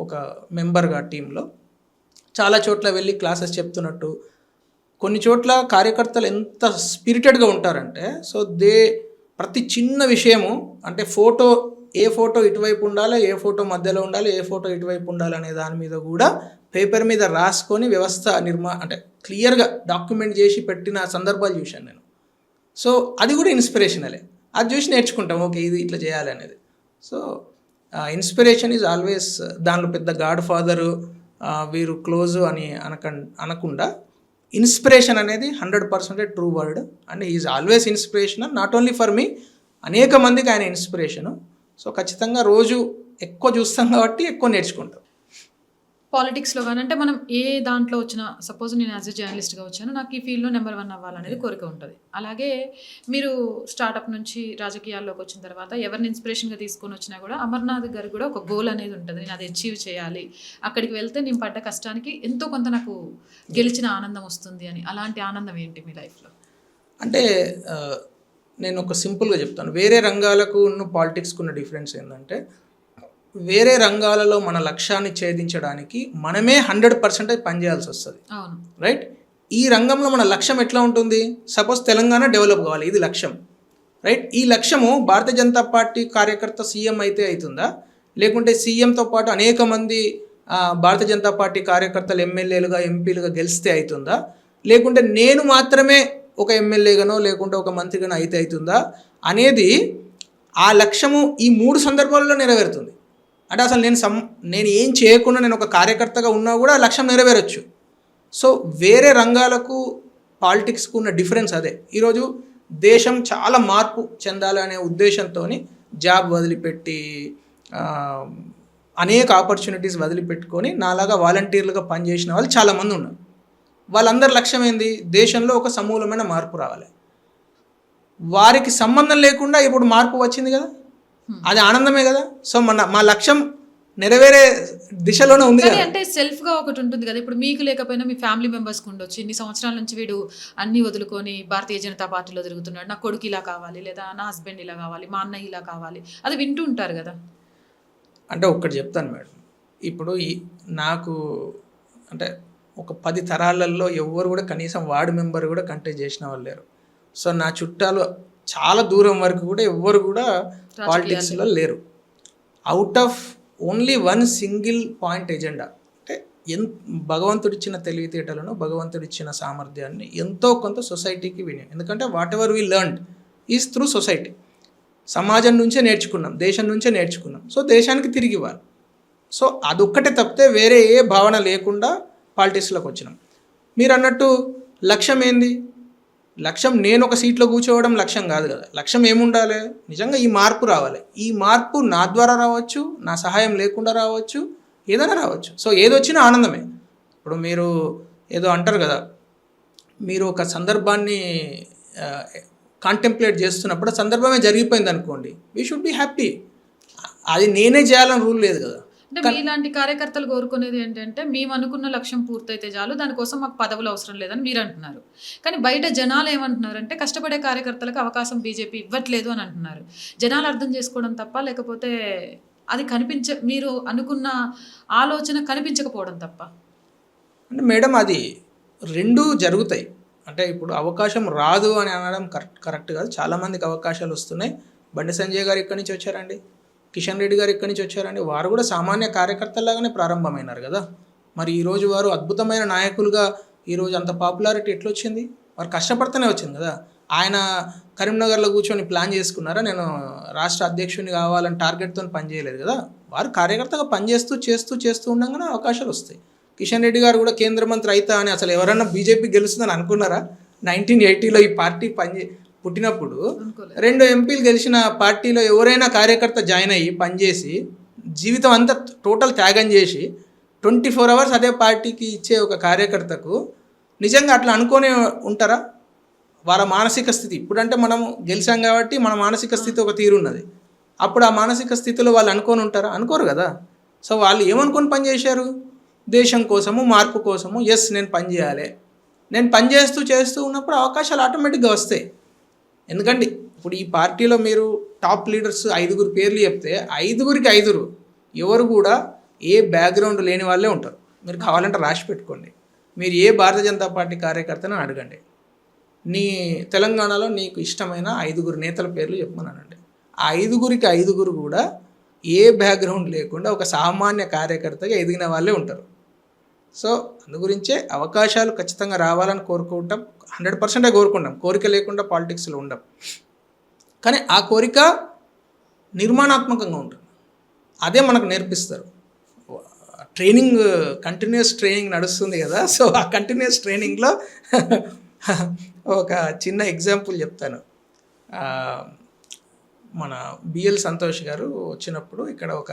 ఒక మెంబర్గా టీంలో చాలా చోట్ల వెళ్ళి క్లాసెస్ చెప్తున్నట్టు, కొన్ని చోట్ల కార్యకర్తలు ఎంత స్పిరిటెడ్గా ఉంటారంటే, సో ప్రతి చిన్న విషయము, అంటే ఏ ఫోటో ఇటువైపు ఉండాలి, ఏ ఫోటో మధ్యలో ఉండాలి, ఏ ఫోటో ఇటువైపు ఉండాలి అనే దాని మీద కూడా పేపర్ మీద రాసుకొని వ్యవస్థ అంటే క్లియర్గా డాక్యుమెంట్ చేసి పెట్టిన సందర్భాలు చూశాను నేను. సో అది కూడా ఇన్స్పిరేషనలే. అది చూసి నేర్చుకుంటాం, ఓకే ఇది ఇట్లా చేయాలి అనేది. సో ఇన్స్పిరేషన్ ఈజ్ ఆల్వేస్, దానిలో పెద్ద గాడ్ ఫాదరు వీరు క్లోజు అని అనకుండా ఇన్స్పిరేషన్ అనేది 100% true word. And is always inspirational, not only for me, అనేక మందికి ఆయన ఇన్స్పిరేషను. సో ఖచ్చితంగా రోజు ఎక్కువ చూస్తాం కాబట్టి ఎక్కువ నేర్చుకుంటాం. పాలిటిక్స్లో కానీ అంటే మనం ఏ దాంట్లో వచ్చినా, సపోజ్ నేను యాజ్ ఎ జర్నలిస్ట్గా వచ్చాను, నాకు ఈ ఫీల్డ్లో నెంబర్ 1 అవ్వాలనేది కోరిక ఉంటుంది. అలాగే మీరు స్టార్టప్ నుంచి రాజకీయాల్లోకి వచ్చిన తర్వాత ఎవరిని ఇన్స్పిరేషన్గా తీసుకొని వచ్చినా కూడా అమర్నాథ్ గారికి కూడా ఒక గోల్ అనేది ఉంటుంది, నేను అది అచీవ్ చేయాలి, అక్కడికి వెళ్తే నేను పడ్డ కష్టానికి ఎంతో కొంత నాకు గెలిచిన ఆనందం వస్తుంది అని. అలాంటి ఆనందం ఏంటి మీ లైఫ్లో? అంటే నేను ఒక సింపుల్గా చెప్తాను. వేరే రంగాలకు ఉన్న పాలిటిక్స్కు ఉన్న డిఫరెన్స్ ఏంటంటే, వేరే రంగాలలో మన లక్ష్యాన్ని ఛేదించడానికి మనమే 100% పనిచేయాల్సి వస్తుంది, రైట్? ఈ రంగంలో మన లక్ష్యం ఎట్లా ఉంటుంది? సపోజ్ తెలంగాణ డెవలప్ కావాలి, ఇది లక్ష్యం, రైట్? ఈ లక్ష్యము భారతీయ జనతా పార్టీ కార్యకర్త సీఎం అయితే అవుతుందా, లేకుంటే సీఎంతో పాటు అనేక మంది భారతీయ జనతా పార్టీ కార్యకర్తలు ఎమ్మెల్యేలుగా, ఎంపీలుగా గెలిస్తే అవుతుందా, లేకుంటే నేను మాత్రమే ఒక ఎమ్మెల్యేగానో లేకుంటే ఒక మంత్రిగానో అయితే అవుతుందా అనేది, ఆ లక్ష్యము ఈ 3 సందర్భాల్లో నెరవేరుతుంది. అంటే అసలు నేను ఏం చేయకుండా నేను ఒక కార్యకర్తగా ఉన్నా కూడా లక్ష్యం నెరవేరొచ్చు. సో వేరే రంగాలకు పాలిటిక్స్కు ఉన్న డిఫరెన్స్ అదే. ఈరోజు దేశం చాలా మార్పు చెందాలనే ఉద్దేశంతో జాబ్ వదిలిపెట్టి అనేక ఆపర్చునిటీస్ వదిలిపెట్టుకొని నాలాగా వాలంటీర్లుగా పనిచేసిన వాళ్ళు చాలామంది ఉన్నారు. వాళ్ళందరి లక్ష్యం ఏంది? దేశంలో ఒక సమూలమైన మార్పు రావాలి. వారికి సంబంధం లేకుండా ఇప్పుడు మార్పు వచ్చింది కదా, అది ఆనందమే కదా. సో మా లక్ష్యం నెరవేరే దిశలోనే ఉంది కానీ కదా. అంటే సెల్ఫ్ గా ఒకటి ఉంటుంది కదా, ఇప్పుడు మీకు లేకపోయినా మీ ఫ్యామిలీ మెంబర్స్ కి ఉండొచ్చు. ఇన్ని సంవత్సరాల నుంచి వీడు అన్ని వదులుకొని భారతీయ జనతా పార్టీలో తిరుగుతున్నాడు, నా కొడుకు ఇలా కావాలి, లేదా నా హస్బెండ్ ఇలా కావాలి, మా అన్నయ్య ఇలా కావాలి, అది వింటూ ఉంటారు కదా. అంటే ఒక్కటి చెప్తాను మేడం, ఇప్పుడు నాకు అంటే ఒక 10 తరాలలో ఎవ్వరు కూడా కనీసం వార్డు మెంబర్ కూడా కంటెస్ట్ చేసిన వాళ్ళు లేరు. సో నా చుట్టాలు చాలా దూరం వరకు కూడా ఎవ్వరు కూడా పాలిటిక్స్లో లేరు. Out of only one single point agenda, అంటే భగవంతుడిచ్చిన తెలివితేటలను, భగవంతుడిచ్చిన సామర్థ్యాన్ని ఎంతో కొంత సొసైటీకి వినియోగం. ఎందుకంటే what ever we learned is through society. సమాజం నుంచే నేర్చుకున్నాం, దేశం నుంచే నేర్చుకున్నాం. సో దేశానికి తిరిగి ఇవ్వాలి. సో అదొక్కటే తప్పితే వేరే ఏ భావన లేకుండా పాలిటిక్స్లోకి వచ్చినాం. మీరు అన్నట్టు లక్ష్యం ఏంది? లక్ష్యం నేను ఒక సీట్లో కూర్చోవడం లక్ష్యం కాదు కదా. లక్ష్యం ఏముండాలి? నిజంగా ఈ మార్పు రావాలి. ఈ మార్పు నా ద్వారా రావచ్చు, నా సహాయం లేకుండా రావచ్చు, ఏదైనా రావచ్చు. సో ఏదొచ్చినా ఆనందమే. ఇప్పుడు మీరు ఏదో అంటారు కదా, మీరు ఒక సందర్భాన్ని కాంటెంప్లేట్ చేస్తున్నప్పుడు సందర్భమే జరిగిపోయింది అనుకోండి, వీ షుడ్ బి హ్యాపీ. అది నేనే చేయాలని రూల్ లేదు కదా. అంటే మీలాంటి కార్యకర్తలు కోరుకునేది ఏంటంటే, మేము అనుకున్న లక్ష్యం పూర్తయితే చాలు, దానికోసం మాకు పదవులు అవసరం లేదని మీరు అంటున్నారు. కానీ బయట జనాలు ఏమంటున్నారంటే, కష్టపడే కార్యకర్తలకు అవకాశం బీజేపీ ఇవ్వట్లేదు అని అంటున్నారు. జనాలు అర్థం చేసుకోవడం తప్ప, లేకపోతే అది మీరు అనుకున్న ఆలోచన కనిపించకపోవడం తప్ప? అంటే మేడం అది రెండూ జరుగుతాయి. అంటే ఇప్పుడు అవకాశం రాదు అని అనడం కరెక్ట్ కాదు. చాలామందికి అవకాశాలు వస్తున్నాయి. బండి సంజయ్ గారు ఇక్కడి నుంచి వచ్చారండి, కిషన్ రెడ్డి గారు ఇక్కడి నుంచి వచ్చారండి. వారు కూడా సామాన్య కార్యకర్తలాగానే ప్రారంభమైనారు కదా. మరి ఈరోజు వారు అద్భుతమైన నాయకులుగా ఈరోజు అంత పాపులారిటీ ఎట్లా వచ్చింది? వారు కష్టపడితేనే వచ్చింది కదా. ఆయన కరీంనగర్లో కూర్చొని ప్లాన్ చేసుకున్నారా, నేను రాష్ట్ర అధ్యక్షుని కావాలని టార్గెట్తో పనిచేయలేదు కదా. వారు కార్యకర్తగా పనిచేస్తూ చేస్తూ ఉండగానే అవకాశాలు వస్తాయి. కిషన్ రెడ్డి గారు కూడా కేంద్ర మంత్రి అవుతా అని అసలు ఎవరన్నా బీజేపీ గెలుస్తుందని అనుకున్నారా? 1980లో ఈ పార్టీ పుట్టినప్పుడు 2 ఎంపీలు గెలిచిన పార్టీలో ఎవరైనా కార్యకర్త జాయిన్ అయ్యి పనిచేసి జీవితం అంతా టోటల్ త్యాగం చేసి 24 అవర్స్ అదే పార్టీకి ఇచ్చే ఒక కార్యకర్తకు నిజంగా అట్లా అనుకోనే ఉంటారా? వాళ్ళ మానసిక స్థితి ఇప్పుడంటే మనం గెలిచాం కాబట్టి మన మానసిక స్థితి ఒక తీరున్నది. అప్పుడు ఆ మానసిక స్థితిలో వాళ్ళు అనుకొని ఉంటారా? అనుకోరు కదా. సో వాళ్ళు ఏమనుకొని పనిచేశారు? దేశం కోసము, మార్పు కోసము. ఎస్, నేను పని చేయాలి. నేను పని చేస్తూ ఉన్నప్పుడు అవకాశాలు ఆటోమేటిక్గా వస్తాయి. ఎందుకంటే ఇప్పుడు ఈ పార్టీలో మీరు టాప్ లీడర్స్ 5 పేర్లు చెప్తే 5కి 5 ఎవరు కూడా ఏ బ్యాక్గ్రౌండ్ లేని వాళ్ళే ఉంటారు. మీరు కావాలంటే రాసి పెట్టుకోండి. మీరు ఏ భారతీయ జనతా పార్టీ కార్యకర్తను అడగండి, నీ తెలంగాణలో నీకు ఇష్టమైన 5 నేతల పేర్లు చెప్పమనండి. ఆ 5కి 5 కూడా ఏ బ్యాక్గ్రౌండ్ లేకుండా ఒక సామాన్య కార్యకర్తగా ఎదిగిన వాళ్ళే ఉంటారు. సో అందు గురించే అవకాశాలు ఖచ్చితంగా రావాలని కోరుకుంటాం, 100% కోరుకుంటాం. కోరిక లేకుండా పాలిటిక్స్లో ఉండం. కానీ ఆ కోరిక నిర్మాణాత్మకంగా ఉంటుంది. అదే మనకు నేర్పిస్తారు. ట్రైనింగ్, కంటిన్యూస్ ట్రైనింగ్ నడుస్తుంది కదా. సో ఆ కంటిన్యూస్ ట్రైనింగ్లో ఒక చిన్న ఎగ్జాంపుల్ చెప్తాను. మన బిఎల్ సంతోష్ గారు వచ్చినప్పుడు ఇక్కడ ఒక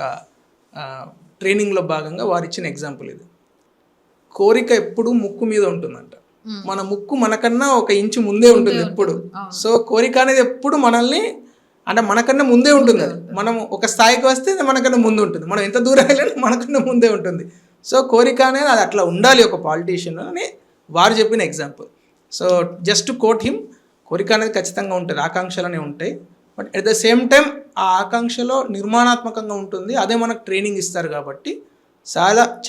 ట్రైనింగ్లో భాగంగా వారు ఇచ్చిన ఎగ్జాంపుల్ ఇది. కోరిక ఎప్పుడు ముక్కు మీద ఉంటుందంట. మన ముక్కు మనకన్నా 1 ఇంచు ముందే ఉంటుంది ఎప్పుడు. సో కోరిక అనేది ఎప్పుడు మనల్ని, అంటే మనకన్నా ముందే ఉంటుంది. అది మనం ఒక స్థాయికి వస్తే మనకన్నా ముందు ఉంటుంది. మనం ఎంత దూరం వెళ్ళినా మనకన్నా ముందే ఉంటుంది. సో కోరిక అనేది అది అట్లా ఉండాలి ఒక పాలిటీషియన్ అని వారు చెప్పిన example. So just quote him, కోరిక అనేది ఖచ్చితంగా ఉంటుంది, ఆకాంక్షలనే ఉంటాయి. But at the same time ఆ ఆకాంక్షలో నిర్మాణాత్మకంగా ఉంటుంది. అదే మనకు ట్రైనింగ్ ఇస్తారు కాబట్టి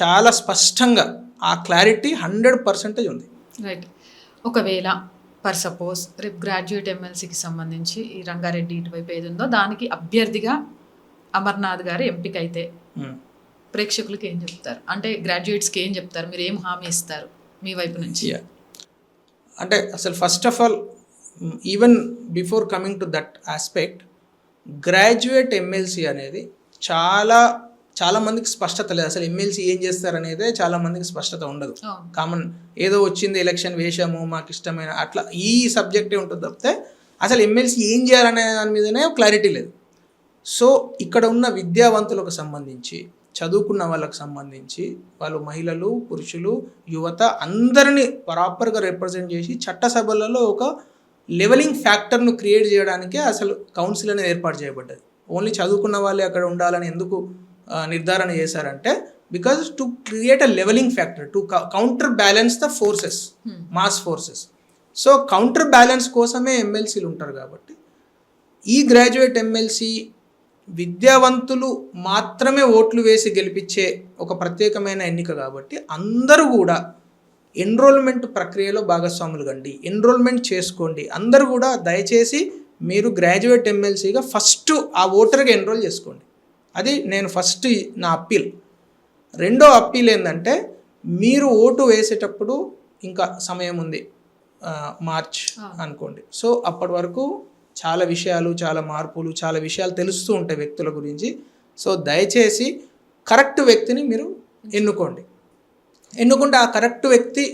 చాలా స్పష్టంగా ఆ క్లారిటీ 100% ఉంది. రైట్. ఒకవేళ పర్ సపోజ్ రేపు గ్రాడ్యుయేట్ ఎమ్మెల్సీకి సంబంధించి ఈ రంగారెడ్డి ఇటువైపు ఏది ఉందో దానికి అభ్యర్థిగా అమర్నాథ్ గారు ఎంపిక అయితే ప్రేక్షకులకి ఏం చెప్తారు? అంటే గ్రాడ్యుయేట్స్కి ఏం చెప్తారు? మీరు ఏం హామీ ఇస్తారు మీ వైపు నుంచి? అంటే అసలు first of all, even before coming to that aspect, graduate MLC అనేది చాలా మందికి స్పష్టత లేదు. అసలు ఎమ్మెల్సీ ఏం చేస్తారు అనేదే చాలా మందికి స్పష్టత ఉండదు. కామన్ ఏదో వచ్చింది, ఎలక్షన్ వేసాము, మాకు ఇష్టమైన అట్లా ఈ సబ్జెక్టే ఉంటుంది తప్పితే అసలు ఎమ్మెల్సీ ఏం చేయాలనే దాని మీదనే క్లారిటీ లేదు. సో ఇక్కడ ఉన్న విద్యావంతులకు సంబంధించి, చదువుకున్న వాళ్ళకు సంబంధించి, వాళ్ళు మహిళలు, పురుషులు, యువత అందరినీ ప్రాపర్గా రిప్రజెంట్ చేసి చట్టసభలలో ఒక లెవెలింగ్ ఫ్యాక్టర్ను క్రియేట్ చేయడానికే అసలు కౌన్సిల్ అనేది ఏర్పాటు చేయబడ్డది. ఓన్లీ చదువుకున్న వాళ్ళే అక్కడ ఉండాలని ఎందుకు నిర్ధారణ చేశారంటే because to create a levelling factor to counterbalance the forces, mass forces. So counterbalance కోసమే ఎమ్మెల్సీలు ఉంటారు. కాబట్టి ఈ గ్రాడ్యుయేట్ ఎమ్మెల్సీ విద్యావంతులు మాత్రమే ఓట్లు వేసి గెలిపించే ఒక ప్రత్యేకమైన ఎన్నిక. కాబట్టి అందరూ కూడా ఎన్రోల్మెంట్ ప్రక్రియలో భాగస్వాములు కండి, ఎన్రోల్మెంట్ చేసుకోండి. అందరూ కూడా దయచేసి మీరు గ్రాడ్యుయేట్ ఎమ్మెల్సీగా ఫస్ట్ ఆ ఓటర్గా ఎన్రోల్ చేసుకోండి. అది నేను ఫస్ట్ నా అప్పీల్. రెండో అప్పీల్ ఏంటంటే, మీరు ఓటు వేసేటప్పుడు ఇంకా సమయం ఉంది, మార్చ్ అనుకోండి. సో అప్పటి వరకు చాలా విషయాలు, చాలా మార్పులు, చాలా విషయాలు తెలుస్తూ ఉంటాయి వ్యక్తుల గురించి. సో దయచేసి కరెక్ట్ వ్యక్తిని మీరు ఎన్నుకుంటే ఆ కరెక్ట్ వ్యక్తి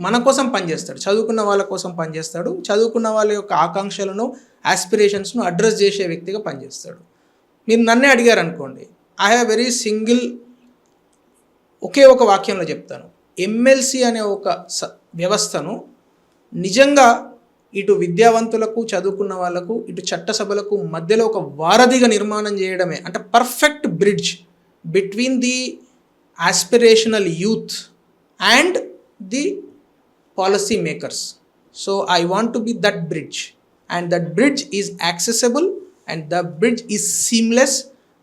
మన కోసం పనిచేస్తాడు, చదువుకున్న వాళ్ళ కోసం పనిచేస్తాడు, చదువుకున్న వాళ్ళ యొక్క ఆకాంక్షలను, ఆస్పిరేషన్స్ను అడ్రస్ చేసే వ్యక్తిగా పనిచేస్తాడు. మీరు నన్నే అడిగారు అనుకోండి, ఐ హ్యావ్ వెరీ సింగిల్, ఒకే ఒక వాక్యంలో చెప్తాను. ఎమ్మెల్సీ అనే ఒక వ్యవస్థను నిజంగా ఇటు విద్యావంతులకు, చదువుకున్న వాళ్ళకు, ఇటు చట్టసభలకు మధ్యలో ఒక వారధిగా నిర్మాణం చేయడమే, అంటే perfect bridge between the aspirational youth and the policy makers. So I want to be that bridge, and that bridge is accessible, and the bridge is seamless,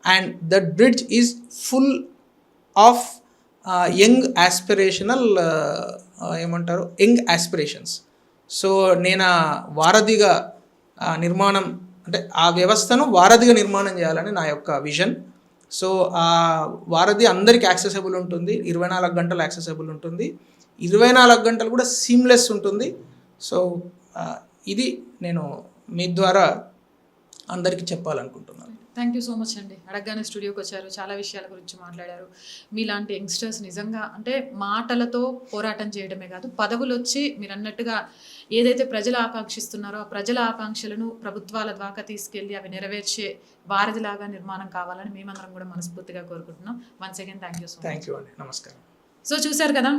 and that bridge is full of young aspirational young aspirations. So నేను వారధిగా నిర్మాణం, అంటే ఆ వ్యవస్థను వారధిగా నిర్మాణం చేయాలని నా యొక్క విజన్. సో ఆ వారధి అందరికీ యాక్సెసిబుల్ ఉంటుంది, 24 గంటలు యాక్సెసిబుల్ ఉంటుంది, 24 గంటలు కూడా సీమ్లెస్ ఉంటుంది. సో ఇది నేను మీ ద్వారా అందరికీ చెప్పాలనుకుంటున్నాను. థ్యాంక్ యూ సో మచ్ అండి. అడగగానే స్టూడియోకి వచ్చారు, చాలా విషయాల గురించి మాట్లాడారు. మీలాంటి యంగ్స్టర్స్ నిజంగా అంటే మాటలతో పోరాటం చేయడమే కాదు, పదవులు వచ్చి మీరు అన్నట్టుగా ఏదైతే ప్రజలు ఆకాంక్షిస్తున్నారో ఆ ప్రజల ఆకాంక్షలను ప్రభుత్వాల ద్వారా తీసుకెళ్ళి అవి నెరవేర్చే వారధిలాగా నిర్మాణం కావాలని మేమందరం కూడా మనస్ఫూర్తిగా కోరుకుంటున్నాం. Once again thank you so much. Thank you అండి, నమస్కారం. సో చూశారు కదా,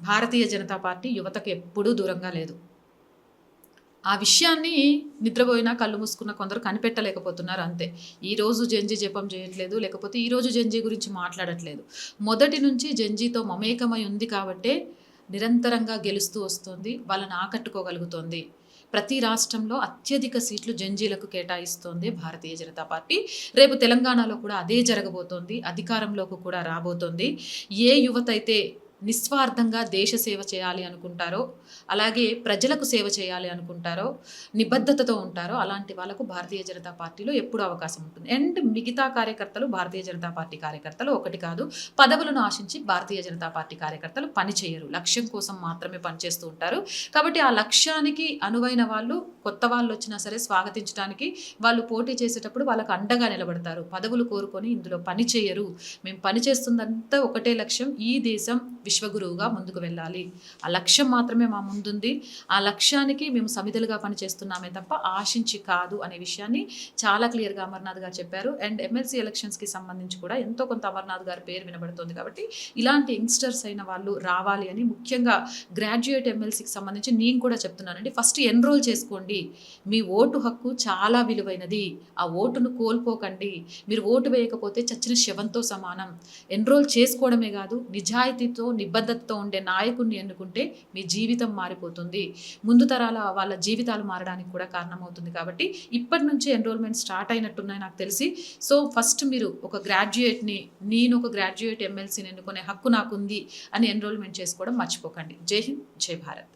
భారతీయ జనతా పార్టీ యువతకు ఎప్పుడూ దూరంగా లేదు. ఆ విషయాన్ని నిద్రపోయినా కళ్ళు మూసుకున్న కొందరు కనిపెట్టలేకపోతున్నారు అంతే. ఈరోజు జెంజీ జపం చేయట్లేదు, లేకపోతే ఈరోజు జెంజీ గురించి మాట్లాడట్లేదు. మొదటి నుంచి జెంజీతో మమేకమై ఉంది కాబట్టే నిరంతరంగా గెలుస్తూ వస్తుంది, వాళ్ళని ఆకట్టుకోగలుగుతోంది. ప్రతి రాష్ట్రంలో అత్యధిక సీట్లు జెంజీలకు కేటాయిస్తోంది భారతీయ జనతా పార్టీ. రేపు తెలంగాణలో కూడా అదే జరగబోతోంది, అధికారంలోకి కూడా రాబోతోంది. ఏ యువత అయితే నిస్వార్థంగా దేశ సేవ చేయాలి అనుకుంటారో, అలాగే ప్రజలకు సేవ చేయాలి అనుకుంటారో, నిబద్ధతతో ఉంటారో అలాంటి వాళ్ళకు భారతీయ జనతా పార్టీలో ఎప్పుడు అవకాశం ఉంటుంది. అండ్ మిగతా కార్యకర్తలు భారతీయ జనతా పార్టీ కార్యకర్తలు ఒకటి కాదు, పదవులను ఆశించి భారతీయ జనతా పార్టీ కార్యకర్తలు పనిచేయరు, లక్ష్యం కోసం మాత్రమే పనిచేస్తూ ఉంటారు. కాబట్టి ఆ లక్ష్యానికి అనువైన వాళ్ళు, కొత్త వాళ్ళు వచ్చినా సరే స్వాగతించడానికి, వాళ్ళు పోటీ చేసేటప్పుడు వాళ్ళకు అండగా నిలబడతారు. పదవులు కోరుకొని ఇందులో పని చేయరు. మేము పని చేస్తుందంతా ఒకటే లక్ష్యం, ఈ దేశం విశ్వగురువుగా ముందుకు వెళ్ళాలి. ఆ లక్ష్యం మాత్రమే మా ముందుంది. ఆ లక్ష్యానికి మేము సమిధలుగా పనిచేస్తున్నామే తప్ప ఆశించి కాదు అనే విషయాన్ని చాలా క్లియర్గా అమర్నాథ్ గారు చెప్పారు. అండ్ ఎమ్మెల్సీ ఎలక్షన్స్కి సంబంధించి కూడా ఎంతో కొంత అమర్నాథ్ గారి పేరు వినబడుతుంది. కాబట్టి ఇలాంటి యంగ్స్టర్స్ అయిన వాళ్ళు రావాలి అని, ముఖ్యంగా గ్రాడ్యుయేట్ ఎమ్మెల్సీకి సంబంధించి నేను కూడా చెప్తున్నానండి, ఫస్ట్ ఎన్రోల్ చేసుకోండి. మీ ఓటు హక్కు చాలా విలువైనది, ఆ ఓటును కోల్పోకండి. మీరు ఓటు వేయకపోతే చచ్చిన శవంతో సమానం. ఎన్రోల్ చేసుకోవడమే కాదు, నిజాయితీతో నిబద్ధతతో ఉండే నాయకుడిని ఎన్నుకుంటే మీ జీవితం మారిపోతుంది, ముందు తరాల వాళ్ళ జీవితాలు మారడానికి కూడా కారణమవుతుంది. కాబట్టి ఇప్పటి నుంచి ఎన్రోల్మెంట్ స్టార్ట్ అయినట్టున్నాయి నాకు తెలిసి. సో ఫస్ట్ మీరు ఒక గ్రాడ్యుయేట్ని, నేను ఒక గ్రాడ్యుయేట్ ఎమ్మెల్సీని ఎన్నుకునే హక్కు నాకుంది అని ఎన్రోల్మెంట్ చేసుకోవడం మర్చిపోకండి. జై హింద్, జై భారత్.